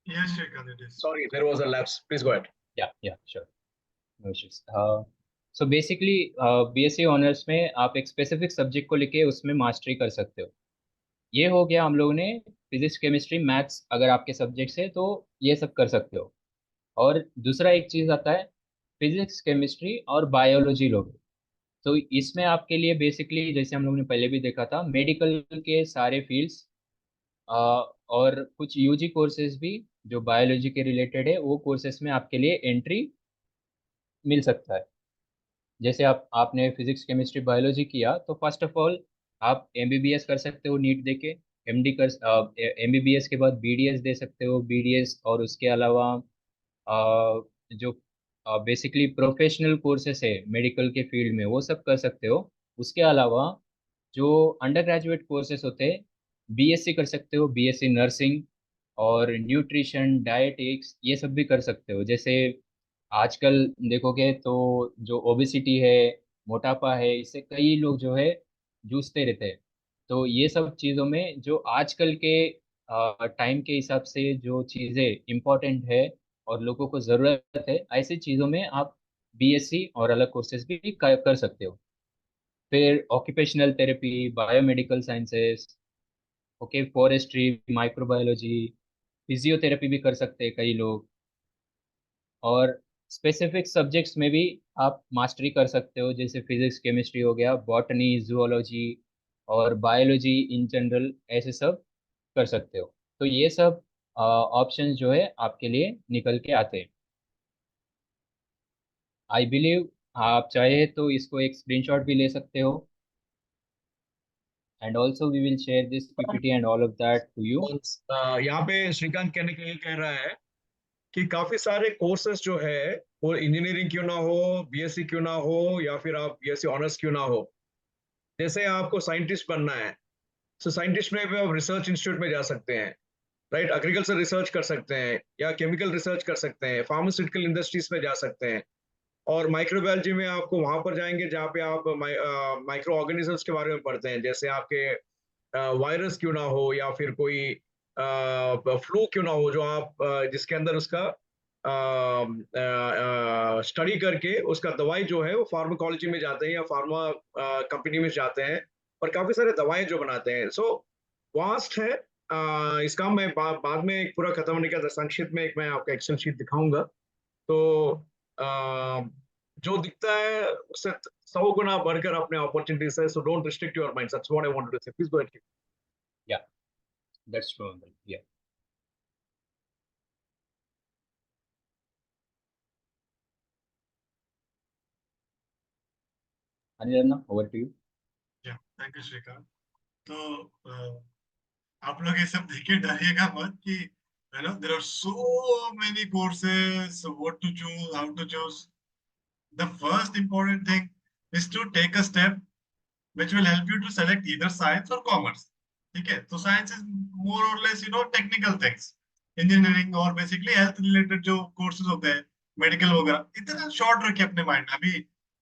Yes, Shrikant, it is. Sorry, there was a lapse. Please go ahead. या sure, no issues. So basically BSc honours में आप एक स्पेसिफिक सब्जेक्ट को लेके उसमें मास्टरी कर सकते हो। ये हो गया हम लोगों ने फिजिक्स, केमिस्ट्री, मैथ्स, अगर आपके सब्जेक्ट्स है तो ये सब कर सकते हो। और दूसरा एक चीज़ आता है फिजिक्स, केमिस्ट्री और बायोलॉजी लोग। तो इसमें आपके लिए बेसिकली जैसे हम लोगों ने पहले भी देखा था, मेडिकल के सारे फील्ड्स और कुछ यूजी कोर्सेज भी जो बायोलॉजी के रिलेटेड है, वो कोर्सेज में आपके लिए एंट्री मिल सकता है। जैसे आपने फिजिक्स, केमिस्ट्री, बायोलॉजी किया तो फर्स्ट ऑफ ऑल आप एमबीबीएस कर सकते हो नीट देके। एमडी कर एमबीबीएस के बाद बीडीएस दे सकते हो, बीडीएस, और उसके अलावा जो बेसिकली प्रोफेशनल कोर्सेस है मेडिकल के फील्ड में वो सब कर सकते हो। उसके अलावा जो अंडर ग्रेजुएट कोर्सेस होते हैं, बीएससी कर सकते हो, बीएससी नर्सिंग और न्यूट्रिशन, डायटिक्स, ये सब भी कर सकते हो। जैसे आजकल देखोगे तो जो ओबिसिटी है, मोटापा है, इससे कई लोग जो है जूझते रहते हैं। तो ये सब चीज़ों में जो आजकल के टाइम के हिसाब से जो चीज़ें इम्पोर्टेंट है और लोगों को ज़रूरत है, ऐसी चीज़ों में आप बीएससी और अलग कोर्सेज भी कर सकते हो। फिर occupational therapy, biomedical sciences, okay, forestry, microbiology, physiotherapy भी कर सकते हैं कई लोग। और स्पेसिफिक सब्जेक्ट्स में भी आप मास्टरी कर सकते हो, जैसे फिजिक्स, केमिस्ट्री हो गया, बॉटनी, जूलॉजी और बायोलॉजी इन जनरल, ऐसे सब कर सकते हो। तो ये सब ऑप्शंस जो है आपके लिए निकल के आते हैं। आई बिलीव आप चाहे तो इसको एक स्क्रीनशॉट भी ले सकते हो, and also we will share this PPT and all of that to you. यहाँ पे श्रीकांत कहने के लिए कह रहा है कि काफी सारे कोर्सेज जो है, वो इंजीनियरिंग क्यों ना हो, बीएससी क्यों ना हो, या फिर आप बीएससी ऑनर्स क्यों ना हो, जैसे आपको साइंटिस्ट बनना है, तो साइंटिस्ट में भी आप रिसर्च इंस्टीट्यूट में जा सकते हैं, राइट, एग्रीकल्चर रिसर्च कर सकते हैं या केमिकल रिसर्च कर सकते हैं, फार्मास्यूटिकल इंडस्ट्रीज में जा सकते हैं। और माइक्रोबायोलॉजी में आपको वहां पर जाएंगे जहाँ पे आप माइक्रो ऑर्गेनिजम्स के बारे में पढ़ते हैं, जैसे आपके वायरस क्यों ना हो या फिर कोई फ्लू क्यों ना हो, जो आप जिसके अंदर उसका स्टडी करके उसका दवाई जो है वो फार्माकोलॉजी में जाते हैं या फार्मा कंपनी में जाते हैं, और काफी सारे दवाएं जो बनाते हैं। सो वास्ट है इसका। मैं बाद में एक पूरा खत्म होने का संक्षिप्त में एक मैं आपका एक्शन शीट दिखाऊंगा। तो अ, जो दिखता है उससे 100 गुना बढ़कर अपने अपॉर्चुनिटीज है। So don't restrict your mind, that's what I wanted to say. Please go ahead. Yeah that's true. Yeah Anil, over to you. Thank you Shrikant. तो आप लोग ये सब देख के डरिएगा मत कि there are so many courses, what to choose, how to choose. The first important thing is to take a step which will help you to select either science or commerce. ठीक है, तो साइंस इज मोर और less technical things, engineering और basically health related जो courses होते हैं, medical वगैरह, इतना शॉर्ट रखिए अपने माइंड अभी,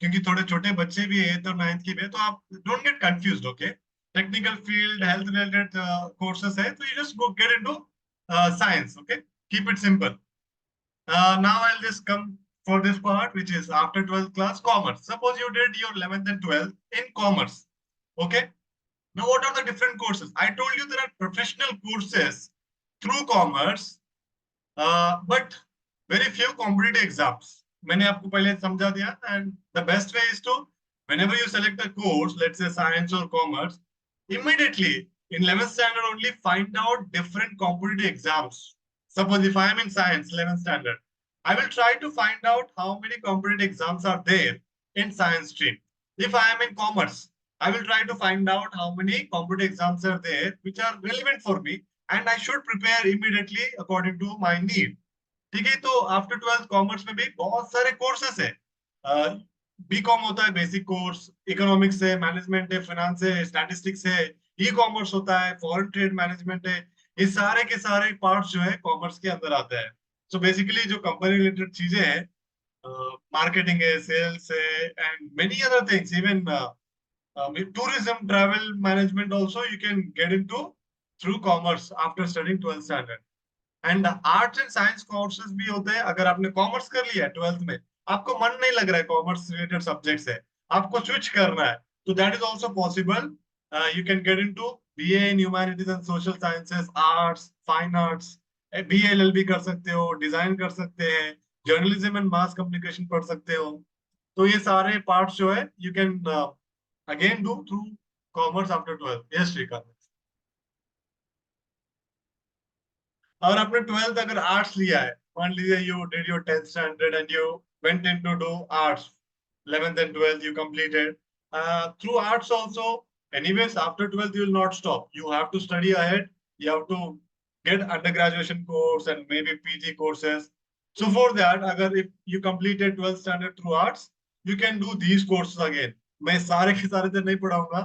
क्योंकि थोड़े छोटे बच्चे भी 8th और 9th के भी है, तो आप don't get confused. Okay, technical field, health related courses है, तो you just go get into science. Okay, keep it simple. Now I'll just come for this part, which is after 12th class, commerce. Suppose you did your 11th and 12th in commerce. Okay. Now, what are the different courses? I told you there are professional courses through commerce, but very few competitive exams. मैंने आपको पहले समझा दिया, and the best way is to, whenever you select a course, let's say science or commerce, immediately in 11th standard only find out different competitive exams. Suppose if I am in science 11th standard, I will try to find out how many competitive exams are there in science stream. If I am in commerce, I will try to find out how many competitive exams are there which are relevant for me, and I should prepare immediately according to my need. ठीक है, तो after 12th commerce में भी बहुत सारे courses है। B com होता है बेसिक कोर्स, इकोनॉमिक्स है, मैनेजमेंट है, फाइनेंस है, स्टैटिस्टिक्स है, ई कॉमर्स होता है, फॉरेन ट्रेड मैनेजमेंट है। ये सारे के सारे पार्ट्स जो है कॉमर्स के अंदर आते हैं। सो बेसिकली जो कंपनी रिलेटेड चीजें हैं, मार्केटिंग है, सेल्स है, and many other things, even tourism, travel management also you can get into through commerce after studying 12th standard. And arts and science courses भी होते हैं। अगर आपने कॉमर्स कर लिया है 12th में, आपको मन नहीं लग रहा है कॉमर्स रिलेटेड सब्जेक्ट्स है, आपको स्विच करना है, तो that is also possible. You can get into BA in humanities and social sciences, arts, fine arts, BLLB कर सकते हो, डिजाइन कर सकते हैं, जर्नलिज्म एंड मास कम्युनिकेशन पढ़ सकते हो। तो ये सारे पार्ट्स जो है you can again do through commerce after 12th। Yes Srikant. और आपने 12th अगर आर्ट्स लिया है, मान लीजिए you did your 10th standard and you went into do arts, 11th and 12th you completed through arts also. Anyways, after 12th you will not stop, you have to study ahead, you have to get undergraduation course and maybe PG courses. So for that, agar if you completed 12th standard through arts, you can do these courses again. मैं सारे के सारे तो नहीं पढ़ाऊंगा,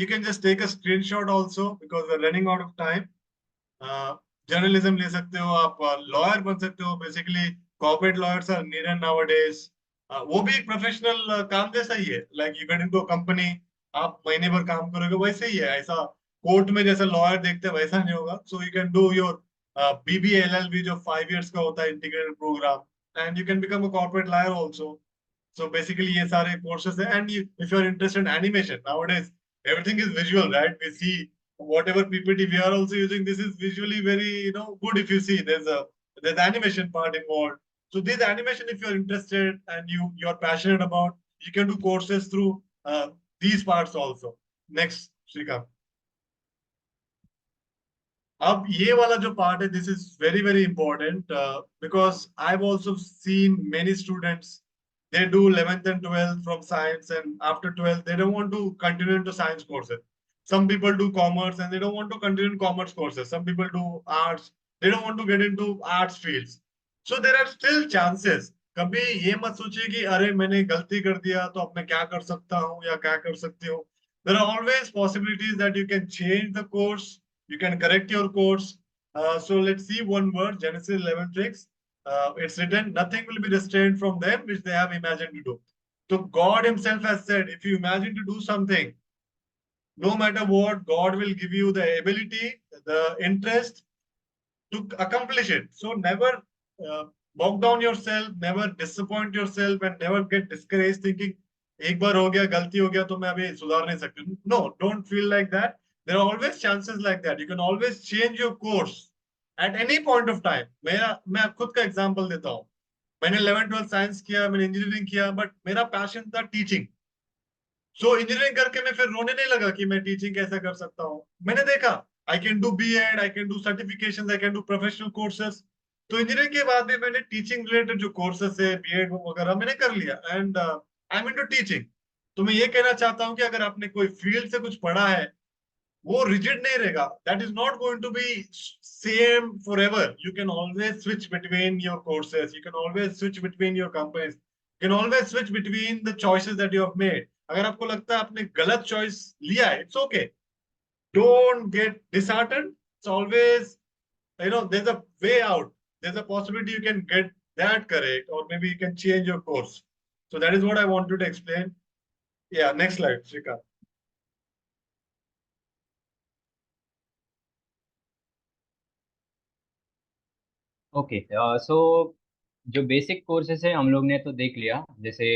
you can just take a screenshot also because we're running out of time. Journalism ले सकते हो आप, लॉयर बन सकते हो, basically corporate lawyers are needed nowadays. वो भी एक प्रोफेशनल काम जैसा ही है, like you get into a company, आप महीने भर काम करोगे, वैसे ही है। ऐसा कोर्ट में जैसे लॉयर देखते हैं वैसा नहीं होगा। So you can do your BBLLB जो 5 years का होता है, integrated program, and you can become a corporate lawyer also. So basically ये सारे courses है, and if you're interested in animation nowadays, everything is visual, right? We see whatever PPT we are also using. This is visually very good. If you see there's animation part involved. So this animation, if you're interested and you're passionate about, you can do courses through these parts also. Next, Shrikant. अब ये वाला जो part है, this is very very important because I've also seen many students, they do 11th and 12th from science, and after 12th they don't want to continue into science courses. Some people do commerce and they don't want to continue in commerce courses. Some people do arts, they don't want to get into arts fields. So there are still chances. कभी ये मत सोचिए कि अरे मैंने गलती कर दिया तो अब मैं क्या कर सकता हूँ या क्या कर सकती हूँ. There are always possibilities that you can change the course, you can correct your course. So let's see one word, Genesis 11 tricks. It's written, nothing will be restrained from them which they have imagined to do. So God himself has said, if you imagine to do something, no matter what, God will give you the ability, the interest to accomplish it. So never bog down yourself, never disappoint yourself, and never get discouraged thinking, एक बार हो गया, गलती हो गया तो मैं अभी सुधार नहीं सकती. No, don't feel like that. There are always chances like that. You can always change your course at any point of time. मैं खुद का एग्जांपल देता हूँ. मैंने 11th 12th साइंस किया, मैंने इंजीनियरिंग किया, बट मेरा पैशन था टीचिंग. सो इंजीनियरिंग करके मैं फिर रोने नहीं लगा कि मैं टीचिंग कैसे कर सकता हूँ. मैंने देखा I can do BEd, I can do certification, I can do professional courses. तो इंजीनियरिंग के बाद भी मैंने टीचिंग रिलेटेड जो कोर्सेज है, बीएड वगैरह मैंने कर लिया, and I am into teaching. तो मैं ये कहना चाहता हूँ कि अगर आपने कोई फील्ड से कुछ पढ़ा है, वो रिजिड नहीं रहेगा. That is not going to be same for ever. You can always switch between your courses, you can always switch between your companies, you can always switch between the choices that you have made. अगर आपको लगता है आपने गलत choice लिया है, it's okay. Don't get disheartened. It's always, there's a way out. There's a possibility you can get that correct, or maybe you can change your course. So that is what I wanted to explain. Yeah, next slide, Shrikant. Okay. So जो basic courses है हम लोग ने तो देख लिया. जैसे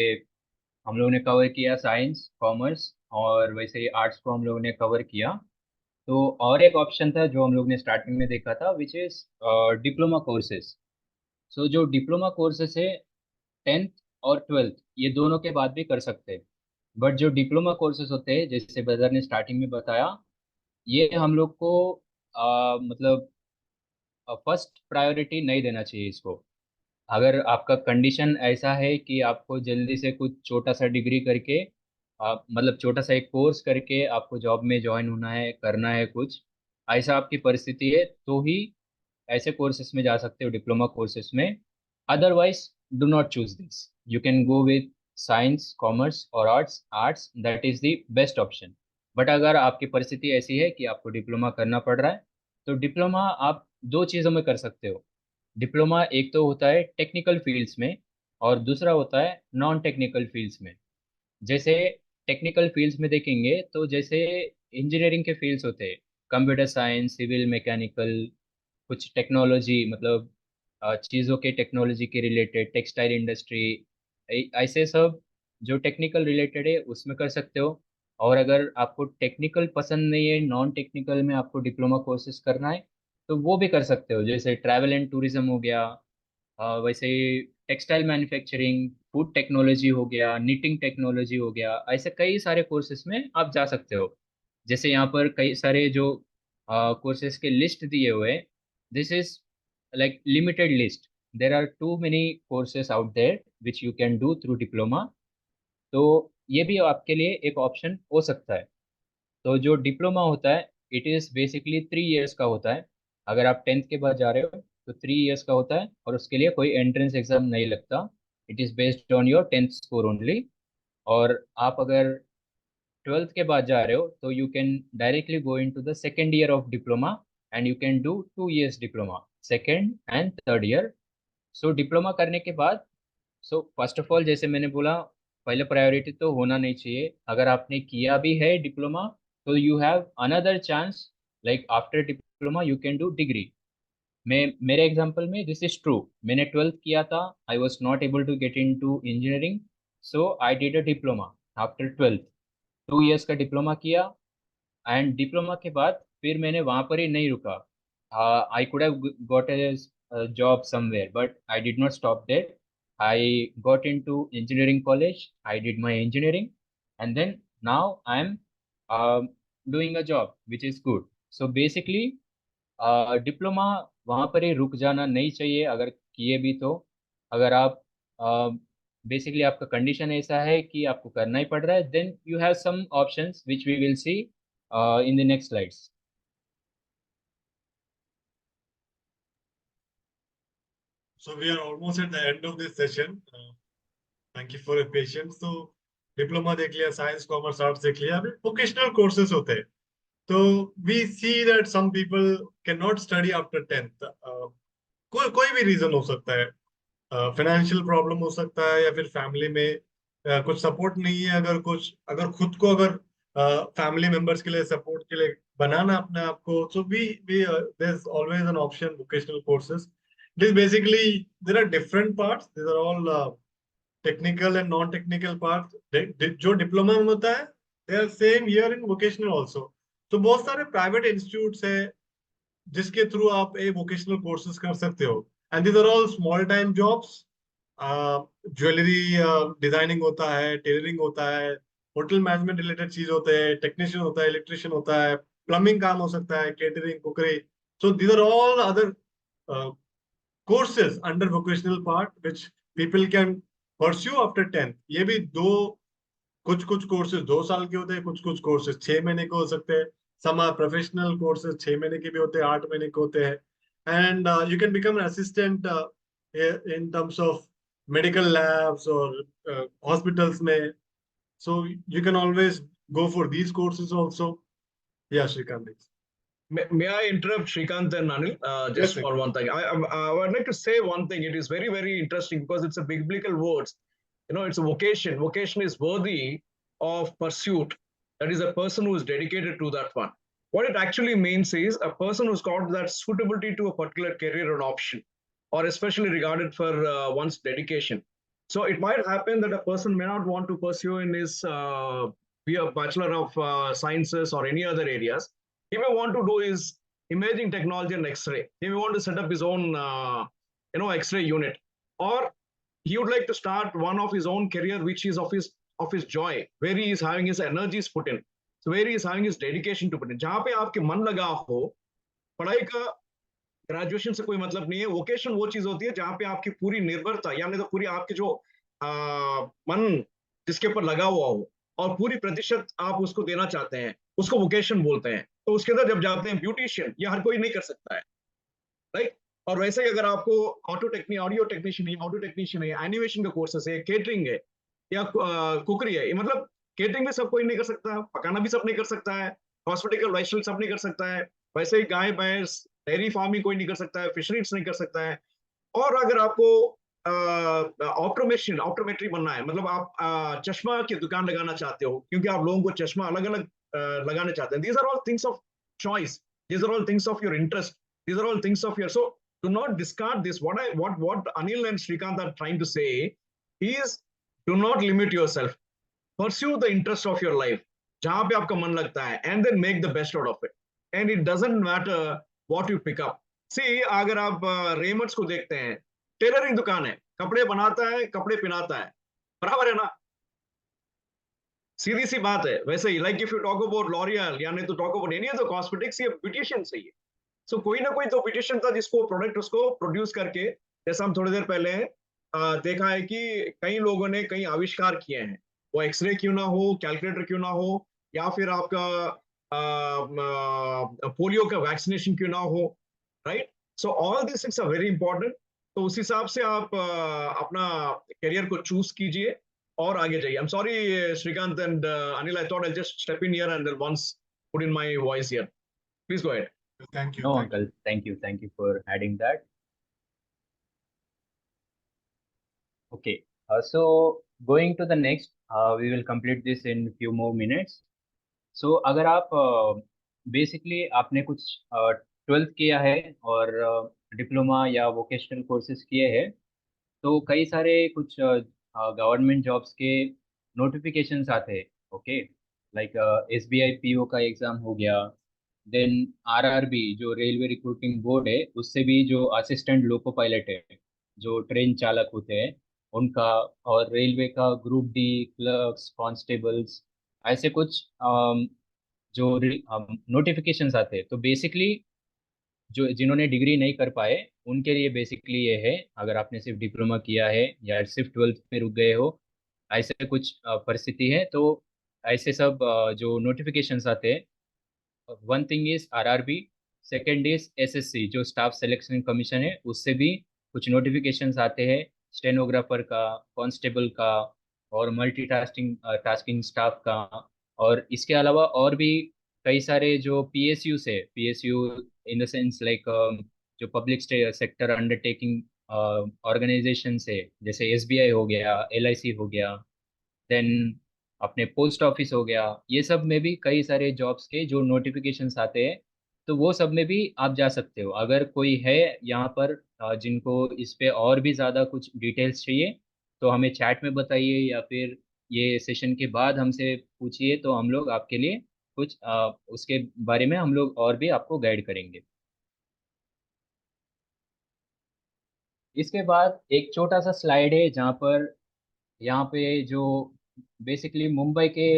हम लोग ने कवर किया साइंस, कॉमर्स, और वैसे ही आर्ट्स को हम लोग ने कवर किया. तो और एक ऑप्शन था जो हम लोग ने स्टार्टिंग में देखा था, विच इज डिप्लोमा कोर्सेज. सो जो डिप्लोमा कोर्सेज है 10th और 12th ये दोनों के बाद भी कर सकते हैं. बट जो डिप्लोमा कोर्सेज होते हैं, जैसे ब्रदर ने स्टार्टिंग में बताया, ये हम लोग को मतलब फर्स्ट प्रायोरिटी नहीं देना चाहिए इसको. अगर आपका कंडीशन ऐसा है कि आपको जल्दी से कुछ छोटा सा डिग्री करके मतलब छोटा सा एक कोर्स करके आपको जॉब में ज्वाइन होना है, करना है कुछ, ऐसा आपकी परिस्थिति है, तो ही ऐसे कोर्सेज में जा सकते हो, डिप्लोमा कोर्सेज में. Otherwise do not choose this. You can go with science, commerce और arts. Arts that is the best option. But अगर आपकी परिस्थिति ऐसी है कि आपको डिप्लोमा करना पड़ रहा है, तो डिप्लोमा आप दो चीज़ों में कर सकते हो. डिप्लोमा एक तो होता है टेक्निकल फील्ड्स में, और दूसरा होता है नॉन टेक्निकल फील्ड्स में. जैसे टेक्निकल फील्ड्स में देखेंगे तो जैसे इंजीनियरिंग के फील्ड्स होते हैं, कंप्यूटर साइंस, सिविल, मैकेनिकल, कुछ टेक्नोलॉजी, मतलब चीज़ों के टेक्नोलॉजी के रिलेटेड, टेक्सटाइल इंडस्ट्री, ऐसे सब जो टेक्निकल रिलेटेड है उसमें कर सकते हो. और अगर आपको टेक्निकल पसंद नहीं है, नॉन टेक्निकल में आपको डिप्लोमा कोर्सेज करना है, तो वो भी कर सकते हो. जैसे ट्रैवल एंड टूरिज्म हो गया, वैसे टेक्सटाइल मैन्युफैक्चरिंग, फूड टेक्नोलॉजी हो गया, निटिंग टेक्नोलॉजी हो गया, ऐसे कई सारे कोर्सेज में आप जा सकते हो. जैसे यहाँ पर कई सारे जो कोर्सेज के लिस्ट दिए हुए हैं, this is like limited list. There are too many courses out there which you can do through diploma. तो ये भी आपके लिए एक ऑप्शन हो सकता है. तो जो डिप्लोमा होता है, इट इज़ बेसिकली 3 years का होता है. अगर आप 10th के बाद जा रहे हो तो 3 years का होता है, और उसके लिए कोई एंट्रेंस एग्जाम नहीं लगता. It is based on your 10th score only. और आप अगर 12th के बाद जा रहे हो तो you can directly go in to the second year of diploma, and you can do 2 years diploma, second and third year. So diploma करने के बाद, सो फर्स्ट ऑफ ऑल जैसे मैंने बोला, पहले प्रायोरिटी तो होना नहीं चाहिए. अगर आपने किया भी है डिप्लोमा, तो you have another chance, like after diploma you can do degree. मैं मेरे एग्जांपल में दिस इज ट्रू. मैंने 12th किया था, I was not able to get into engineering, So I did a diploma after 12th. 2 years का diploma किया, and diploma के बाद फिर मैंने वहां पर ही नहीं रुका. I could have got a job somewhere, but I did not stop there. I got into engineering college, I did my engineering, and then now I am doing a job which is good. So basically diploma वहां पर ही रुक जाना नहीं चाहिए अगर किए भी तो. अगर आप बेसिकली आपका कंडीशन ऐसा है कि आपको करना ही पड़ रहा है, then you have some options which we will see in the next slides. So we are almost at the end of this session. Thank you for your patience. So diploma देख लिया, साइंस कॉमर्स आर्ट्स देख लिया, अभी vocational courses होते हैं. तो we see that some people can not study after 10th. कोई भी रीजन हो सकता है. फाइनेंशियल प्रॉब्लम हो सकता है, या फिर फैमिली में कुछ सपोर्ट नहीं है. अगर खुद को फैमिली मेंबर्स के लिए सपोर्ट के लिए बनाना अपने आप को, so we there is always an option vocational courses. It is basically there are different parts, these are all technical and non technical part. जो डिप्लोमा में होता है they are same here in vocational also. तो बहुत सारे private institutes है जिसके through आप एक वोकेशनल कोर्सेज कर सकते हो. And these are all small time jobs. Jewellery designing होता है, टेलरिंग होता है, होटल मैनेजमेंट रिलेटेड चीज होते हैं, टेक्नीशियन होता है, इलेक्ट्रिशियन होता है, प्लम्बिंग काम हो सकता है, catering, cookery. So these are all other courses under vocational part which people can pursue after 10th. ये भी कुछ कोर्सेज 2 साल के होते हैं, कुछ कोर्सेज 6 महीने के हो सकते हैं. सम आर प्रोफेशनल कोर्सेज 6 महीने के भी होते हैं, 8 महीने के होते हैं. And you can become an assistant in terms of medical labs और हॉस्पिटल्स में. सो you can always go for these courses also. Yeah, Shrikant. May I interrupt Shrikant and Anil just Yes, for one thing? I would like to say one thing. It is very, very interesting because it's a biblical words. You know, it's a vocation. Vocation is worthy of pursuit. That is a person who is dedicated to that one. What it actually means is a person who's got that suitability to a particular career or option, or especially regarded for one's dedication. So it might happen that a person may not want to pursue in his be a bachelor of sciences or any other areas. He may want to do his imaging technology and X-ray. He may want to set up his own, X-ray unit, or he would like to start one of his own career, which is of his joy, where he is having his energies put in, so where he is having his dedication to put in. जहाँ पे आपके मन लगा हो, पढ़ाई का graduation से कोई मतलब नहीं है. वोकेशन वो चीज होती है जहाँ पे आपकी पूरी निर्भरता, यानी तो पूरी आपके जो मन जिसके ऊपर लगा हुआ हो और पूरी प्रतिशत आप उसको देना चाहते हैं, उसको वोकेशन बोलते हैं. तो उसके अंदर जब जाते हैं ब्यूटिशियन, ये हर कोई नहीं कर सकता है, राइट. और वैसे ही अगर आपको ऑडियो टेक्नीशियन है, ऑडियो टेक्नीशियन है, एनिमेशन का कोर्सेस है, केटरिंग है, या कुकरी है, मतलब केटरिंग भी सब कोई नहीं कर सकता, पकाना भी सब नहीं कर सकता है, हॉस्पिटल वाइशल सब नहीं कर सकता है. वैसे ही गाय भैंस डेयरी फार्मिंग कोई नहीं कर सकता है, फिशरीज नहीं कर सकता है. और अगर आपको ऑप्टोमेट्री बनना है, मतलब आप चश्मा की दुकान लगाना चाहते हो क्योंकि आप लोगों को चश्मा अलग अलग लगाने चाहते हैं. These are all things of choice. These are all things of your interest. These are all things of your. So do not discard this. What Anil and Shrikant are trying to say is, do not limit yourself. Pursue the interest of your life. जहाँ पे आपका मन लगता है, and then make the best out of it. And it doesn't matter what you pick up. See, अगर आप Raymond's को देखते हैं, टेलरिंग दुकान है, कपड़े बनाता है, कपड़े पहनाता है, बराबर है ना? सीधी सी बात है. वैसे ही like if you talk about L'Oréal या नहीं तो talk about any other cosmetics, ये ब्यूटिशियन से ही. सो कोई ना कोई तो ब्यूटिशियन था जिसको प्रोडक्ट उसको प्रोड्यूस करके, जैसा हम थोड़ी देर पहले देखा है कि कई लोगों ने कई आविष्कार किए हैं. वो एक्सरे क्यों ना हो, कैलकुलेटर क्यों ना हो, या फिर आपका पोलियो का वैक्सीनेशन क्यों ना हो, right. So all this things are very important. तो उस हिसाब से आप अपना करियर को चूज कीजिए और आगे जाइए. I'm sorry, Shrikant and Anil, I thought I'll just step in here and then once put in my voice here. Please go ahead. Thank you. No, Thank you. uncle. Thank you for adding that. Okay. So going to the next, we will complete this in few more minutes. So अगर आप basically आपने कुछ 12th किया है और diploma या vocational courses किए हैं, तो कई सारे कुछ गवर्नमेंट जॉब्स के नोटिफिकेशंस आते हैं, ओके, लाइक SBI PO का एग्जाम हो गया, देन RRB जो रेलवे रिक्रूटिंग बोर्ड है उससे भी जो असिस्टेंट लोको पायलट है, जो ट्रेन चालक होते हैं उनका, और रेलवे का ग्रुप डी, क्लर्क्स, कांस्टेबल्स, ऐसे कुछ जो नोटिफिकेशंस आते हैं। तो बेसिकली जो जिन्होंने डिग्री नहीं कर पाए उनके लिए बेसिकली ये है, अगर आपने सिर्फ डिप्लोमा किया है या सिर्फ 12th पे रुक गए हो, ऐसे कुछ परिस्थिति है, तो ऐसे सब जो नोटिफिकेशंस आते हैं, one thing is RRB, second is SSC जो स्टाफ सिलेक्शन कमीशन है, उससे भी कुछ नोटिफिकेशंस आते हैं, स्टेनोग्राफर का, कांस्टेबल का, और मल्टीटास्किंग टास्किंग स्टाफ का। और इसके अलावा और भी कई सारे जो PSU से, PSU in the sense like जो पब्लिक सेक्टर अंडरटेकिंग ऑर्गेनाइजेशन से, जैसे SBI हो गया, LIC हो गया, देन अपने पोस्ट ऑफिस हो गया, ये सब में भी कई सारे जॉब्स के जो नोटिफिकेशंस आते हैं, तो वो सब में भी आप जा सकते हो। अगर कोई है यहाँ पर जिनको इस पे और भी ज़्यादा कुछ डिटेल्स चाहिए, तो हमें चैट में बताइए या फिर ये सेशन के बाद हमसे पूछिए, तो हम लोग आपके लिए कुछ उसके बारे में हम लोग और भी आपको गाइड करेंगे। इसके बाद एक छोटा सा स्लाइड है जहाँ पर, यहाँ पे जो बेसिकली मुंबई के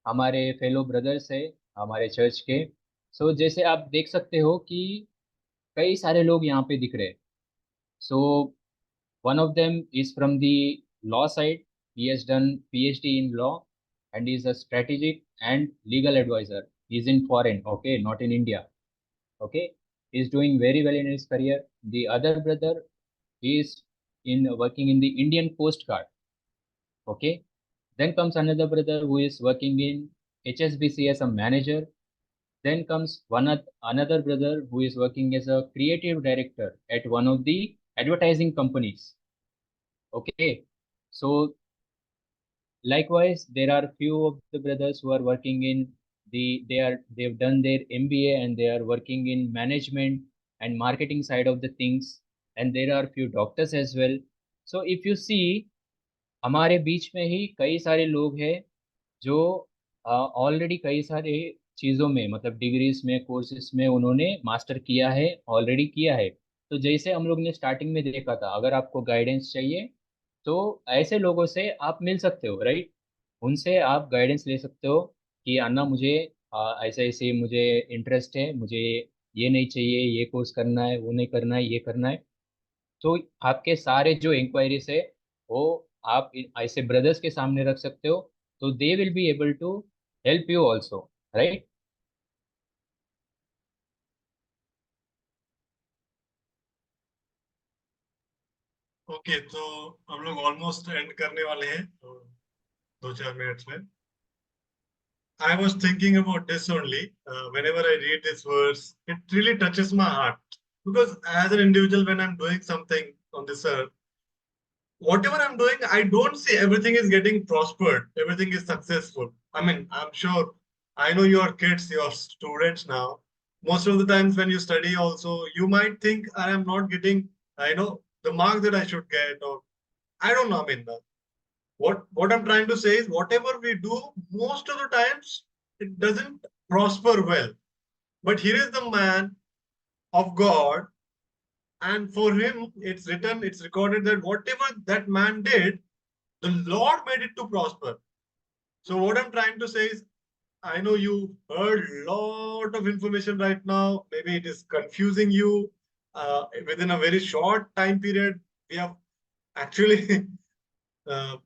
हमारे फेलो ब्रदर्स है, हमारे चर्च के, सो जैसे आप देख सकते हो कि कई सारे लोग यहाँ पे दिख रहे हैं। So one of them is from the law side, he has done PhD in law and is a strategic and legal advisor. He is in foreign, okay, not in India, okay. He is doing very well in his career. The other brother is in working in the Indian Coast Guard, okay. Then comes another brother who is working in HSBC as a manager. Then comes another brother who is working as a creative director at one of the advertising companies. Okay. So likewise, there are few of the brothers who are working in they've done their MBA and they are working in management and marketing side of the things. And there are few doctors as well. So if you see, हमारे बीच में ही कई सारे लोग हैं जो already कई सारे चीज़ों में, मतलब डिग्रीज में, कोर्सेज में उन्होंने मास्टर किया है, ऑलरेडी किया है। तो जैसे हम लोग ने स्टार्टिंग में देखा था, अगर आपको गाइडेंस चाहिए तो ऐसे लोगों से आप मिल सकते हो, राइट। उनसे आप गाइडेंस ले सकते हो कि अन्ना मुझे ऐसे ऐसे मुझे इंटरेस्ट है, मुझे ये नहीं चाहिए, ये कोर्स करना है, वो नहीं करना है, ये करना है। तो आपके सारे जो इंक्वायरीज है वो आप ऐसे ब्रदर्स के सामने रख सकते हो, तो they will be able to help you also, right. Okay, तो हम लोग ऑलमोस्ट एंड करने वाले हैं, तो 2-4 मिनट्स में। I was thinking about this only. Whenever I read this verse, it really touches my heart. Because as an individual, when I'm doing something on this earth, whatever I'm doing, I don't see everything is getting prospered, everything is successful. I mean, I'm sure, I know your kids, your students now. Most of the times when you study also, you might think I am not getting, the mark that I should get, or I don't know. I mean, what I'm trying to say is whatever we do, most of the times it doesn't prosper well. But here is the man of God, and for him it's written, it's recorded that whatever that man did, the Lord made it to prosper. So what I'm trying to say is, I know you heard a lot of information right now. Maybe it is confusing you. Within a very short time period, we have actually uh,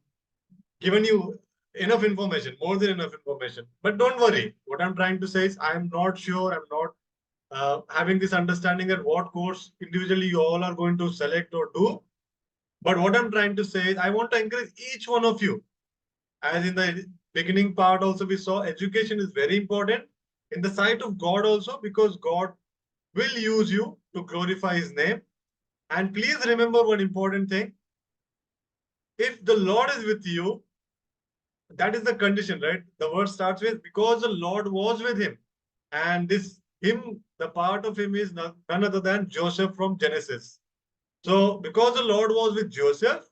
given you enough information, more than enough information. But don't worry. What I'm trying to say is, I'm not sure, I'm not having this understanding that what course individually you all are going to select or do. But what I'm trying to say is, I want to encourage each one of you. As in the beginning part also we saw, education is very important in the sight of God also, because God will use you to glorify his name. And please remember one important thing. If the Lord is with you, that is the condition, right? The word starts with, because the Lord was with him. And this him, the part of him is none other than Joseph from Genesis. So because the Lord was with Joseph,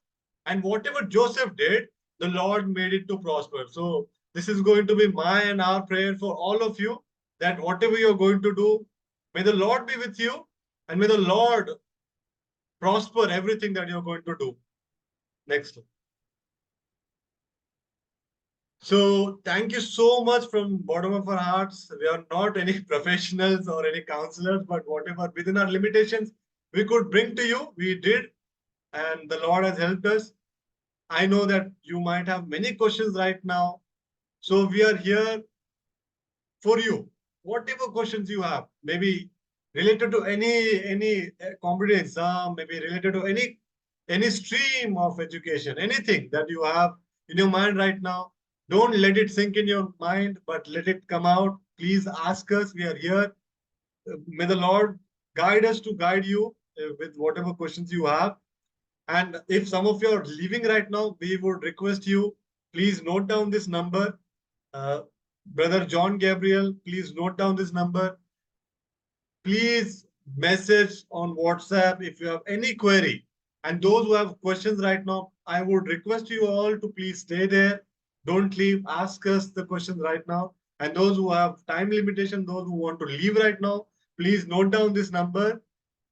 And whatever Joseph did, the Lord made it to prosper. So this is going to be my and our prayer for all of you, that whatever you're going to do, may the Lord be with you, and may the Lord prosper everything that you're going to do. Next. So thank you so much from bottom of our hearts. We are not any professionals or any counselors, but whatever within our limitations we could bring to you, we did, and the Lord has helped us. I know that you might have many questions right now, so we are here for you. Whatever questions you have, maybe related to any competitive exam, maybe related to any stream of education, anything that you have in your mind right now, don't let it sink in your mind, but let it come out. Please ask us. We are here. May the Lord guide us to guide you with whatever questions you have. And if some of you are leaving right now, we would request you, please note down this number. Brother John Gabriel, please note down this number. Please message on WhatsApp if you have any query. And those who have questions right now, I would request you all to please stay there. Don't leave. Ask us the questions right now. And those who have time limitation, those who want to leave right now, please note down this number.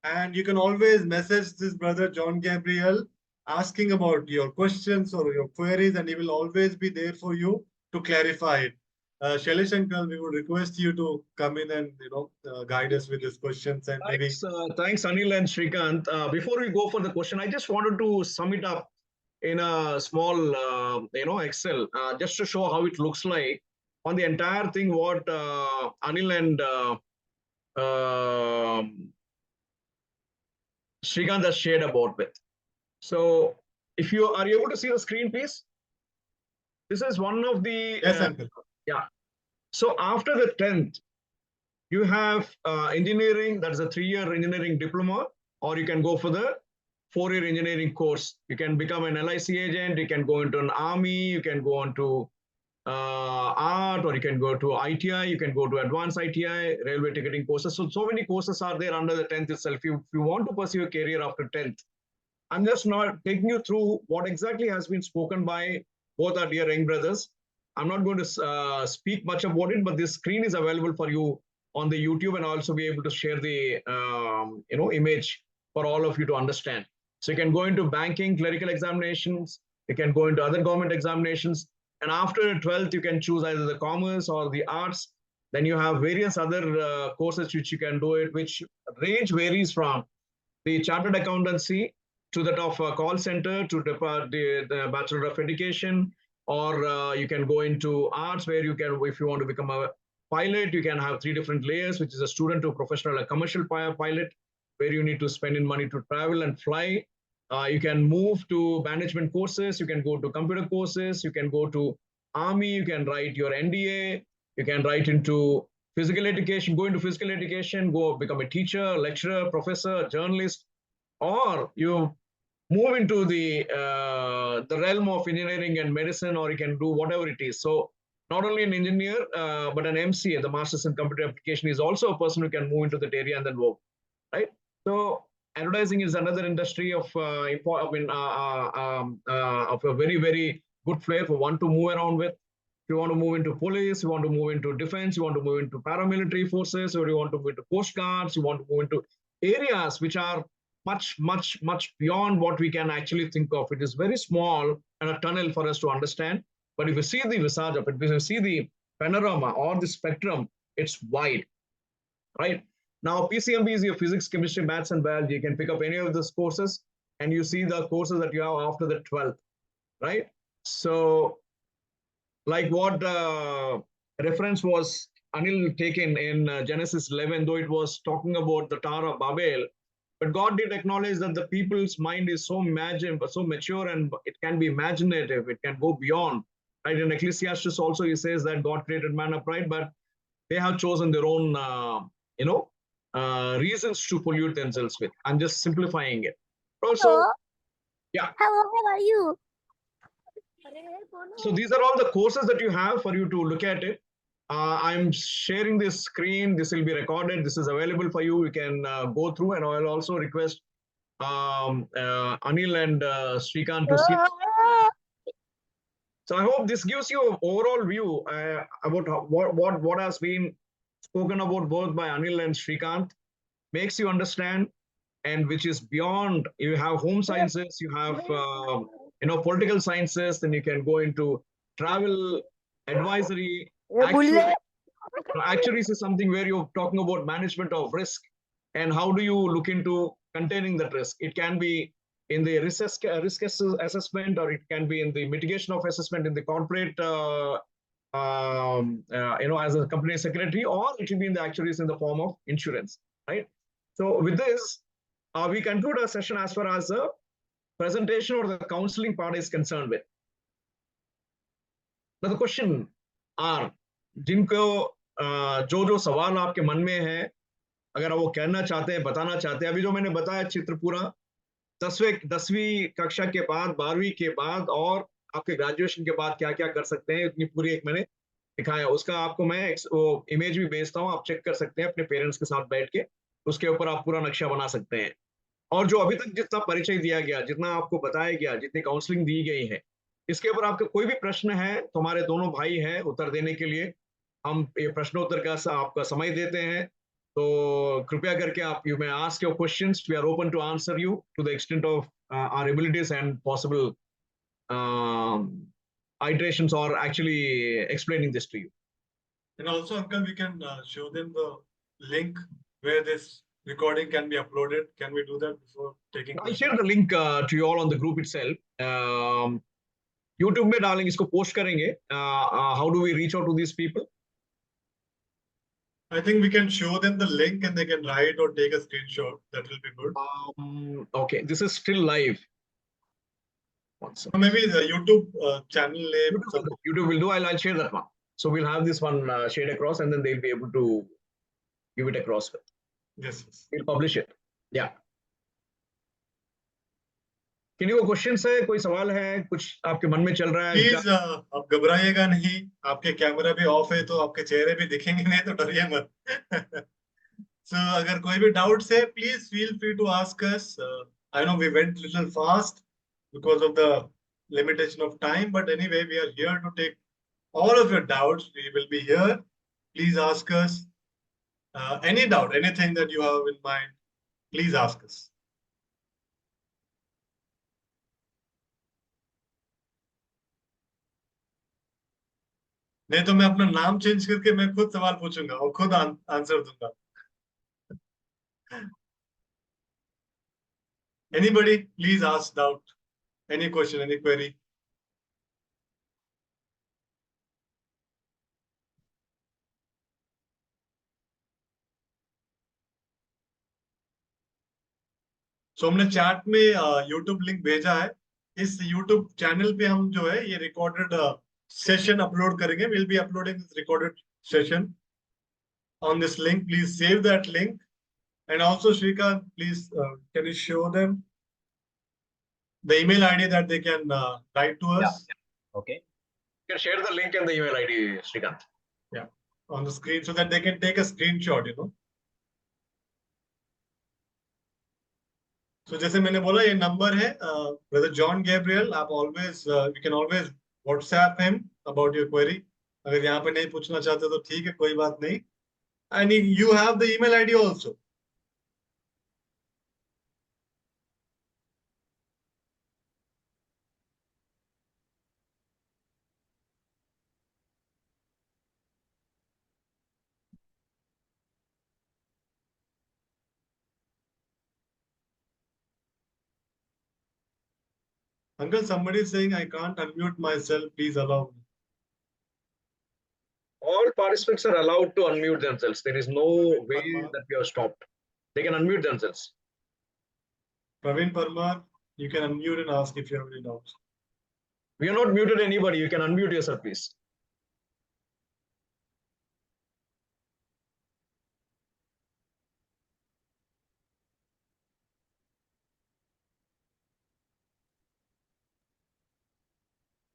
And you can always message this brother John Gabriel asking about your questions or your queries, and he will always be there for you to clarify it. Shailesh Uncle, we would request you to come in and guide us with these questions and maybe. Thanks, Anil and Shrikant. Before we go for the question, I just wanted to sum it up in a small, Excel, just to show how it looks like on the entire thing. What Anil and Shrikant has shared about with. So, if you are able to see the screen, please. This is one of the. Yes, Uncle. Yeah. So after the 10th, you have engineering, that is a 3-year engineering diploma, or you can go for the 4-year engineering course. You can become an LIC agent, you can go into an army, you can go on to art, or you can go to ITI, you can go to advanced ITI, railway ticketing courses. So many courses are there under the 10th itself. If you want to pursue a career after 10th, I'm just not taking you through what exactly has been spoken by both our dear young brothers. I'm not going to speak much about it, but this screen is available for you on the YouTube, and also be able to share the image for all of you to understand. So you can go into banking, clerical examinations, you can go into other government examinations, and after 12th, you can choose either the commerce or the arts. Then you have various other courses which you can do it, which range varies from the chartered accountancy to that of a call center, to the Bachelor of Education, or you can go into arts, where you can, if you want to become a pilot, you can have 3 different layers, which is a student to professional, a commercial pilot, where you need to spend in money to travel and fly. You can move to management courses, you can go to computer courses, you can go to army, you can write your NDA, you can write into physical education, go into physical education, go become a teacher, lecturer, professor, journalist, or you move into the realm of engineering and medicine, or you can do whatever it is. So not only an engineer, but an MCA, the Masters in Computer Application, is also a person who can move into that area and then work, right? So advertising is another industry of a very, very good flair for one to move around with. If you want to move into police, you want to move into defense, you want to move into paramilitary forces, or you want to move into coast guards, you want to move into areas which are much, much, much beyond what we can actually think of. It is very small and a tunnel for us to understand. But if you see the visage of it, if you see the panorama or the spectrum, it's wide, right? Now, PCMB is your physics, chemistry, maths, and biology. You can pick up any of those courses, and you see the courses that you have after the 12th, right? So, like what reference was Anil taken in Genesis 11, though it was talking about the Tower of Babel, but God did acknowledge that the people's mind is so mature, and it can be imaginative, it can go beyond, right? In Ecclesiastes also, he says that God created man upright, but they have chosen their own, reasons to pollute themselves with. I'm just simplifying it. Also, Hello. yeah. Hello, how are you? So these are all the courses that you have for you to look at it. I'm sharing this screen. This will be recorded. This is available for you. You can go through, and I'll also request Anil and Srikant to see. So I hope this gives you an overall view about what has been spoken about both by Anil and Srikant, makes you understand, and which is beyond. You have home sciences, you have political sciences, then you can go into travel, advisory, actuary. Actuaries is something where you're talking about management of risk and how do you look into containing that risk. It can be in the risk assessment, or it can be in the mitigation of assessment in the corporate, as a company secretary, or it will be in the actuaries in the form of insurance, right? So with this, we conclude our session as far as the presentation or the counseling part is concerned with. Now the question are, जिनको जो सवाल आपके मन में है, अगर वो कहना चाहते हैं, बताना चाहते हैं, अभी जो मैंने बताया चित्र पूरा 10वीं कक्षा के बाद, 12वीं के बाद और आपके ग्रेजुएशन के बाद क्या क्या कर सकते हैं, इतनी पूरी एक मैंने दिखाया। उसका आपको मैं वो इमेज भी भेजता हूँ, आप चेक कर सकते हैं अपने पेरेंट्स के साथ बैठ के, उसके ऊपर आप पूरा नक्शा बना सकते हैं। और जो अभी तक जितना परिचय दिया गया, जितना आपको बताया गया, जितनी काउंसलिंग दी गई है, इसके ऊपर आपका कोई भी प्रश्न है तो हमारे दोनों भाई हैं उत्तर देने के लिए। हम ये प्रश्नोत्तर का आपका समय देते हैं, तो कृपया करके आप you may ask your questions, we are open to answer you to the extent of our abilities and possible iterations or actually explaining this to you. And also, Uncle, we can show them the link where this recording can be uploaded. Can we do that before taking I'll questions? share the link to you all on the group itself. YouTube में डालेंगे, इसको post करेंगे. How do we reach out to these people? I think we can show them the link and they can write or take a screenshot. That will be good. Okay, this is still live. Or maybe the YouTube channel name. YouTube will do. I'll share that one. So we'll have this one shared across, and then they'll be able to give it across. Yes. We'll publish it. Yeah. किन्हीं को questions है, कोई सवाल है, कुछ आपके मन में चल रहा है? प्लीज आप घबराइएगा नहीं, आपके कैमरा भी ऑफ है तो आपके चेहरे भी दिखेंगे नहीं, तो डरिए मत। So अगर कोई भी डाउट्स है, please feel free to ask us. I know we went little fast because of the limitation of time, but anyway we are here to take all of your doubts. We will be here. Please ask us any doubt, anything that you have in mind. Please ask us. नहीं तो मैं अपना नाम change करके मैं खुद सवाल पूछूंगा और खुद आंसर दूंगा। Anybody, please ask doubt, any question, any query. So हमने चैट में YouTube लिंक भेजा है। इस YouTube चैनल पे हम जो है ये रिकॉर्डेड सेशन अपलोड करेंगे। We'll be uploading this recorded session on this link. Please save that link. And also, Shrikant, please can you show them the email ID that they can write to us? Yeah. Okay. You can share the link and the email ID, Srikant. Yeah, on the screen so that they can take a screenshot, you know. So जैसे मैंने बोला, ये number है brother John Gabriel. आप always you can always WhatsApp him about your query. अगर यहाँ पे नहीं पूछना चाहते तो ठीक है, कोई बात नहीं। And you have the email ID also. Uncle, somebody is saying I can't unmute myself. Please allow me. All participants are allowed to unmute themselves. There is no way that we are stopped. They can unmute themselves. Praveen Parmar, you can unmute and ask if you have any doubts. We are not muted anybody. You can unmute yourself, please.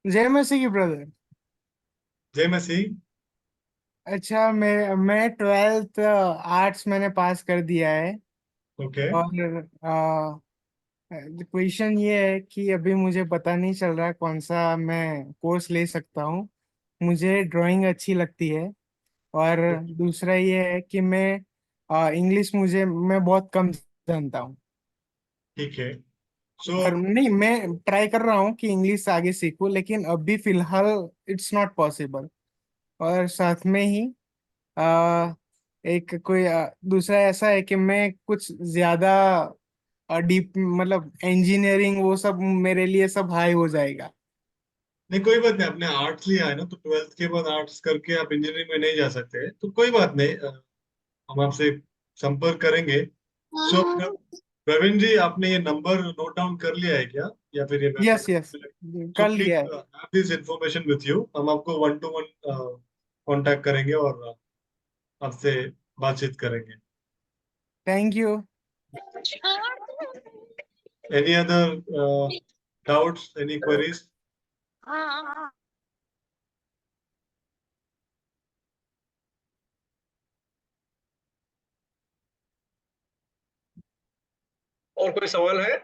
जय मसीह की brother. जय मसीह। अच्छा, मैं 12th arts मैंने पास कर दिया है। Okay. और क्वेश्चन ये है कि अभी मुझे पता नहीं चल रहा कौन सा मैं कोर्स ले सकता हूँ। मुझे ड्राइंग अच्छी लगती है, और दूसरा ये है कि मैं इंग्लिश मैं बहुत कम जानता हूँ। ठीक है। सो और नहीं, मैं ट्राई कर रहा हूँ कि इंग्लिश आगे सीखूं, लेकिन अभी फिलहाल इट्स नॉट पॉसिबल। और साथ में ही आ, एक कोई दूसरा ऐसा है कि मैं कुछ ज्यादा डीप, मतलब इंजीनियरिंग वो सब मेरे लिए सब हाई हो जाएगा। नहीं, कोई बात नहीं, आपने आर्ट्स लिया है ना, तो 12th के बाद आर्ट्स करके आप इंजीनियरिंग में नहीं जा सकते, तो कोई बात नहीं, हम आपसे संपर्क करेंगे। सो प्रवीण जी, आपने ये नंबर नोट डाउन कर लिया है क्या, या फिर ये यस मैसेज? यस, सो कर प्लीज लिया है। Have this information with you, हम आपको 1-to-1 कांटेक्ट करेंगे और आपसे बातचीत करेंगे। Thank you. Any other doubts, any queries? और कोई सवाल है?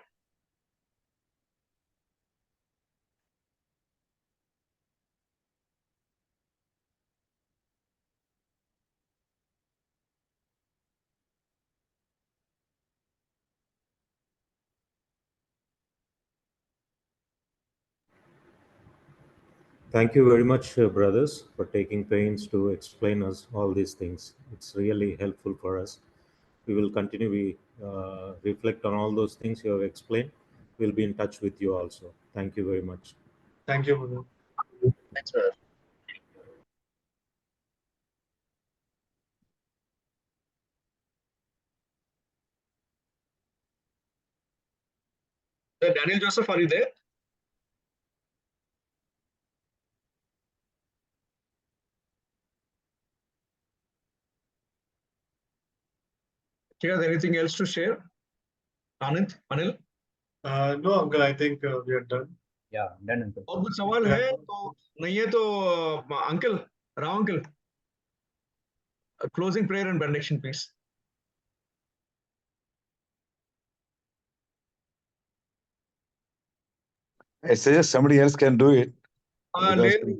Thank you very much, brothers, for taking pains to explain us all these things. It's really helpful for us. We will continue. We reflect on all those things you have explained. We'll be in touch with you also. Thank you very much. Thank you. Thanks, brother. Daniel Joseph, are you there? Do you have anything else to share? Anand, Anil? No uncle, I think we are done. Yeah, done, uncle. और कुछ सवाल है तो नहीं है तो uncle, Rao uncle, closing prayer and benediction, please. I suggest somebody else can do it. Because లేదు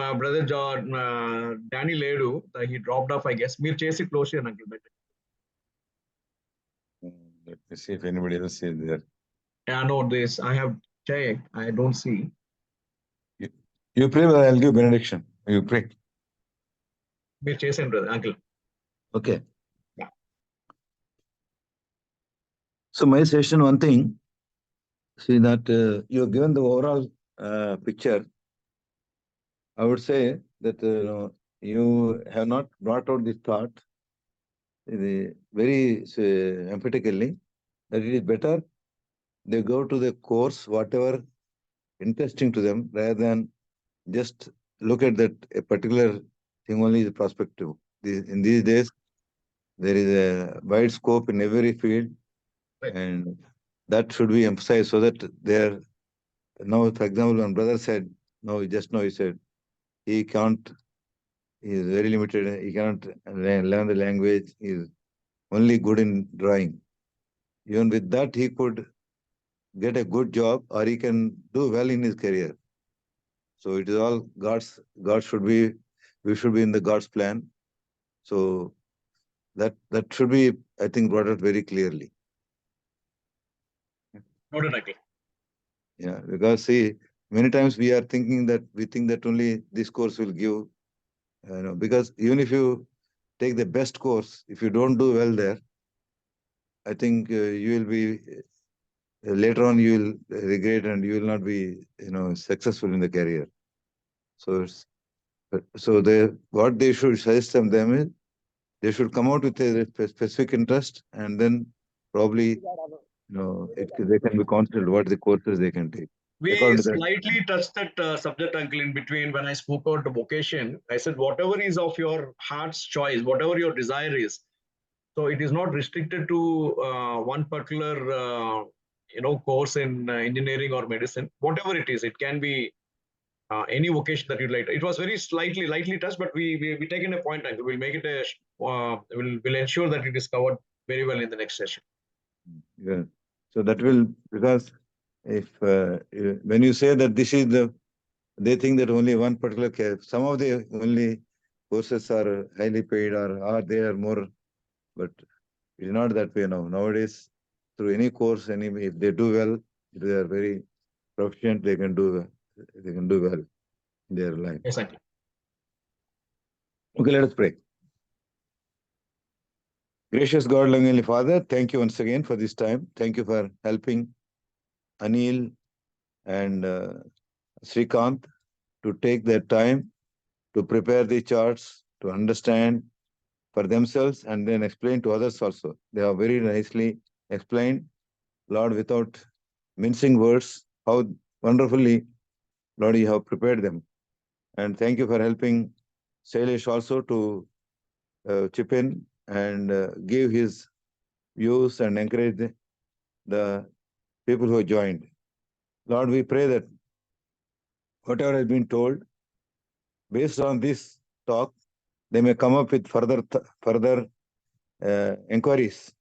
మన బ్రదర్ డానీ లేడు, he dropped off, I guess. మీరు చేసి క్లోజ్ చేయండి uncle. let me see if anybody else is there. Yeah, no, this I have checked. I don't see. You pray, but I'll give benediction. You pray. మీరు చేసేయండి brother uncle. Okay. Yeah. So my suggestion, one thing, see that you have given the overall picture. I would say that you have not brought out this thought very emphatically, that it is better they go to the course, whatever interesting to them, rather than just look at that a particular thing only is prospective. In these days, there is a wide scope in every field, Right. and that should be emphasized so that there. Now, for example, one brother said, just now he said, he can't, he is very limited, he cannot learn the language, he is only good in drawing. Even with that, he could get a good job, or he can do well in his career. So it is all God should be, we should be in the God's plan. So that should be, I think, brought out very clearly. Noted, uncle. Yeah, because see, many times we think that only this course will give, because even if you take the best course, if you don't do well there, I think you will be, later on you will regret and you will not be, successful in the career. So what they should suggest them is, they should come out with a specific interest, and then probably, they can be confident what the courses they can take. We According to that. slightly touched that subject, uncle, in between when I spoke about the vocation. I said, whatever is of your heart's choice, whatever your desire is. So it is not restricted to one particular, course in engineering or medicine. Whatever it is, it can be any vocation that you like. It was very lightly touched, but we taken a point, uncle. We'll make it we'll ensure that it is covered very well in the next session. Yeah. So that will, because if when you say that this is the, they think that only one particular case, some of the only courses are highly paid or they are more, but it is not that way now. Nowadays, through any course, if they do well, if they are very proficient, they can do well in their life. Exactly. Okay, let us pray. Gracious God, loving Heavenly Father, thank you once again for this time. Thank you for helping Anil and Srikanth to take their time to prepare the charts, to understand for themselves and then explain to others also. They have very nicely explained, Lord, without mincing words, how wonderfully, Lord, you have prepared them. And thank you for helping Shailesh also to chip in and give his views and encourage the people who joined. Lord, we pray that whatever has been told, based on this talk, they may come up with further inquiries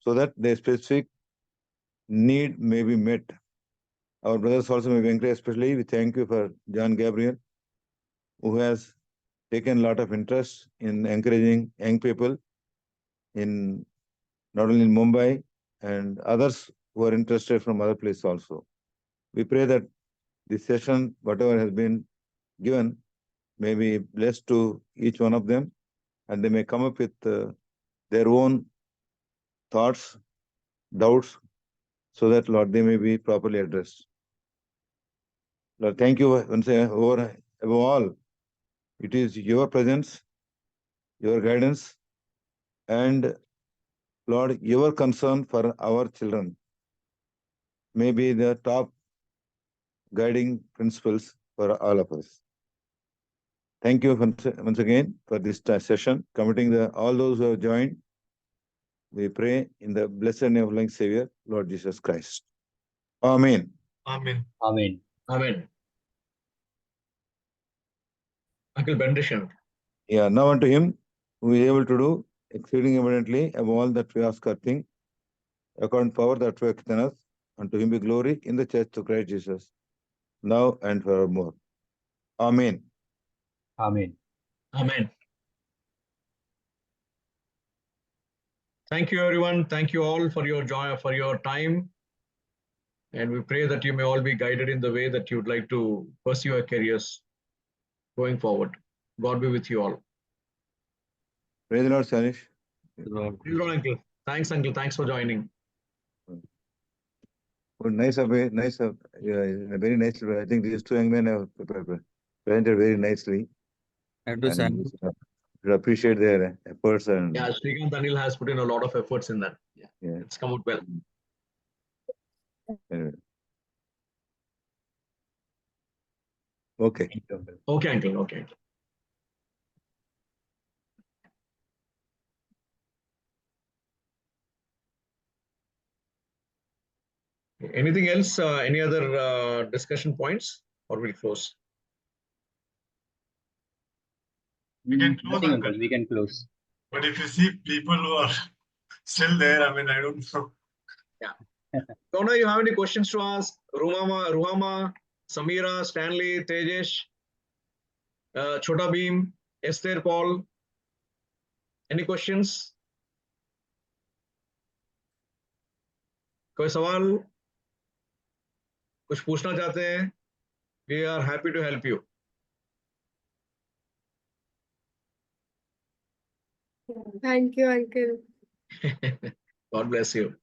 so that their specific need may be met. Our brothers also may be encouraged, especially we thank you for John Gabriel, who has taken a lot of interest in encouraging young people in not only in Mumbai and others who are interested from other places also. We pray that this session, whatever has been given, may be blessed to each one of them, and they may come up with their own thoughts, doubts, so that, Lord, they may be properly addressed. Lord, thank you once again, above all. It is your presence, your guidance, and Lord, your concern for our children may be the top guiding principles for all of us. Thank you once again for this session, committing all those who have joined. We pray in the blessed name of loving Savior, Lord Jesus Christ. Amen. Amen. Amen. Amen. Uncle benediction. Yeah, now unto him who is able to do exceeding abundantly above all that we ask or think, according to power that worketh in us, unto him be glory in the church of Christ Jesus, now and forevermore. Amen. Amen. Amen. Thank you, everyone. Thank you all for your joy, for your time. And we pray that you may all be guided in the way that you would like to pursue your careers going forward. God be with you all. Praise the Lord, Sanish. Praise the Lord, Uncle. Thanks, Uncle. Thanks for joining. Well, nice, very nice. Very nice. I think these two young men have presented very nicely. Thank you, sir. And we should appreciate their efforts and Yeah, Srikanth Anil has put in a lot of efforts in that. Yeah, yeah. it's come out well. Anyway. Okay. Okay, Uncle. Okay. Anything else? Any other discussion points, or we'll close? We can close, Nothing, Uncle. Uncle. We can close. But if you see people who are still there, I mean, I don't know. Yeah. Donna, you have any questions to ask? Ruhama, Samira, Stanley, Tejesh, Chota Beam, Esther, Paul. Any questions? कोई सवाल कुछ पूछना चाहते हैं? We are happy to help you. Thank you, Uncle. God bless you.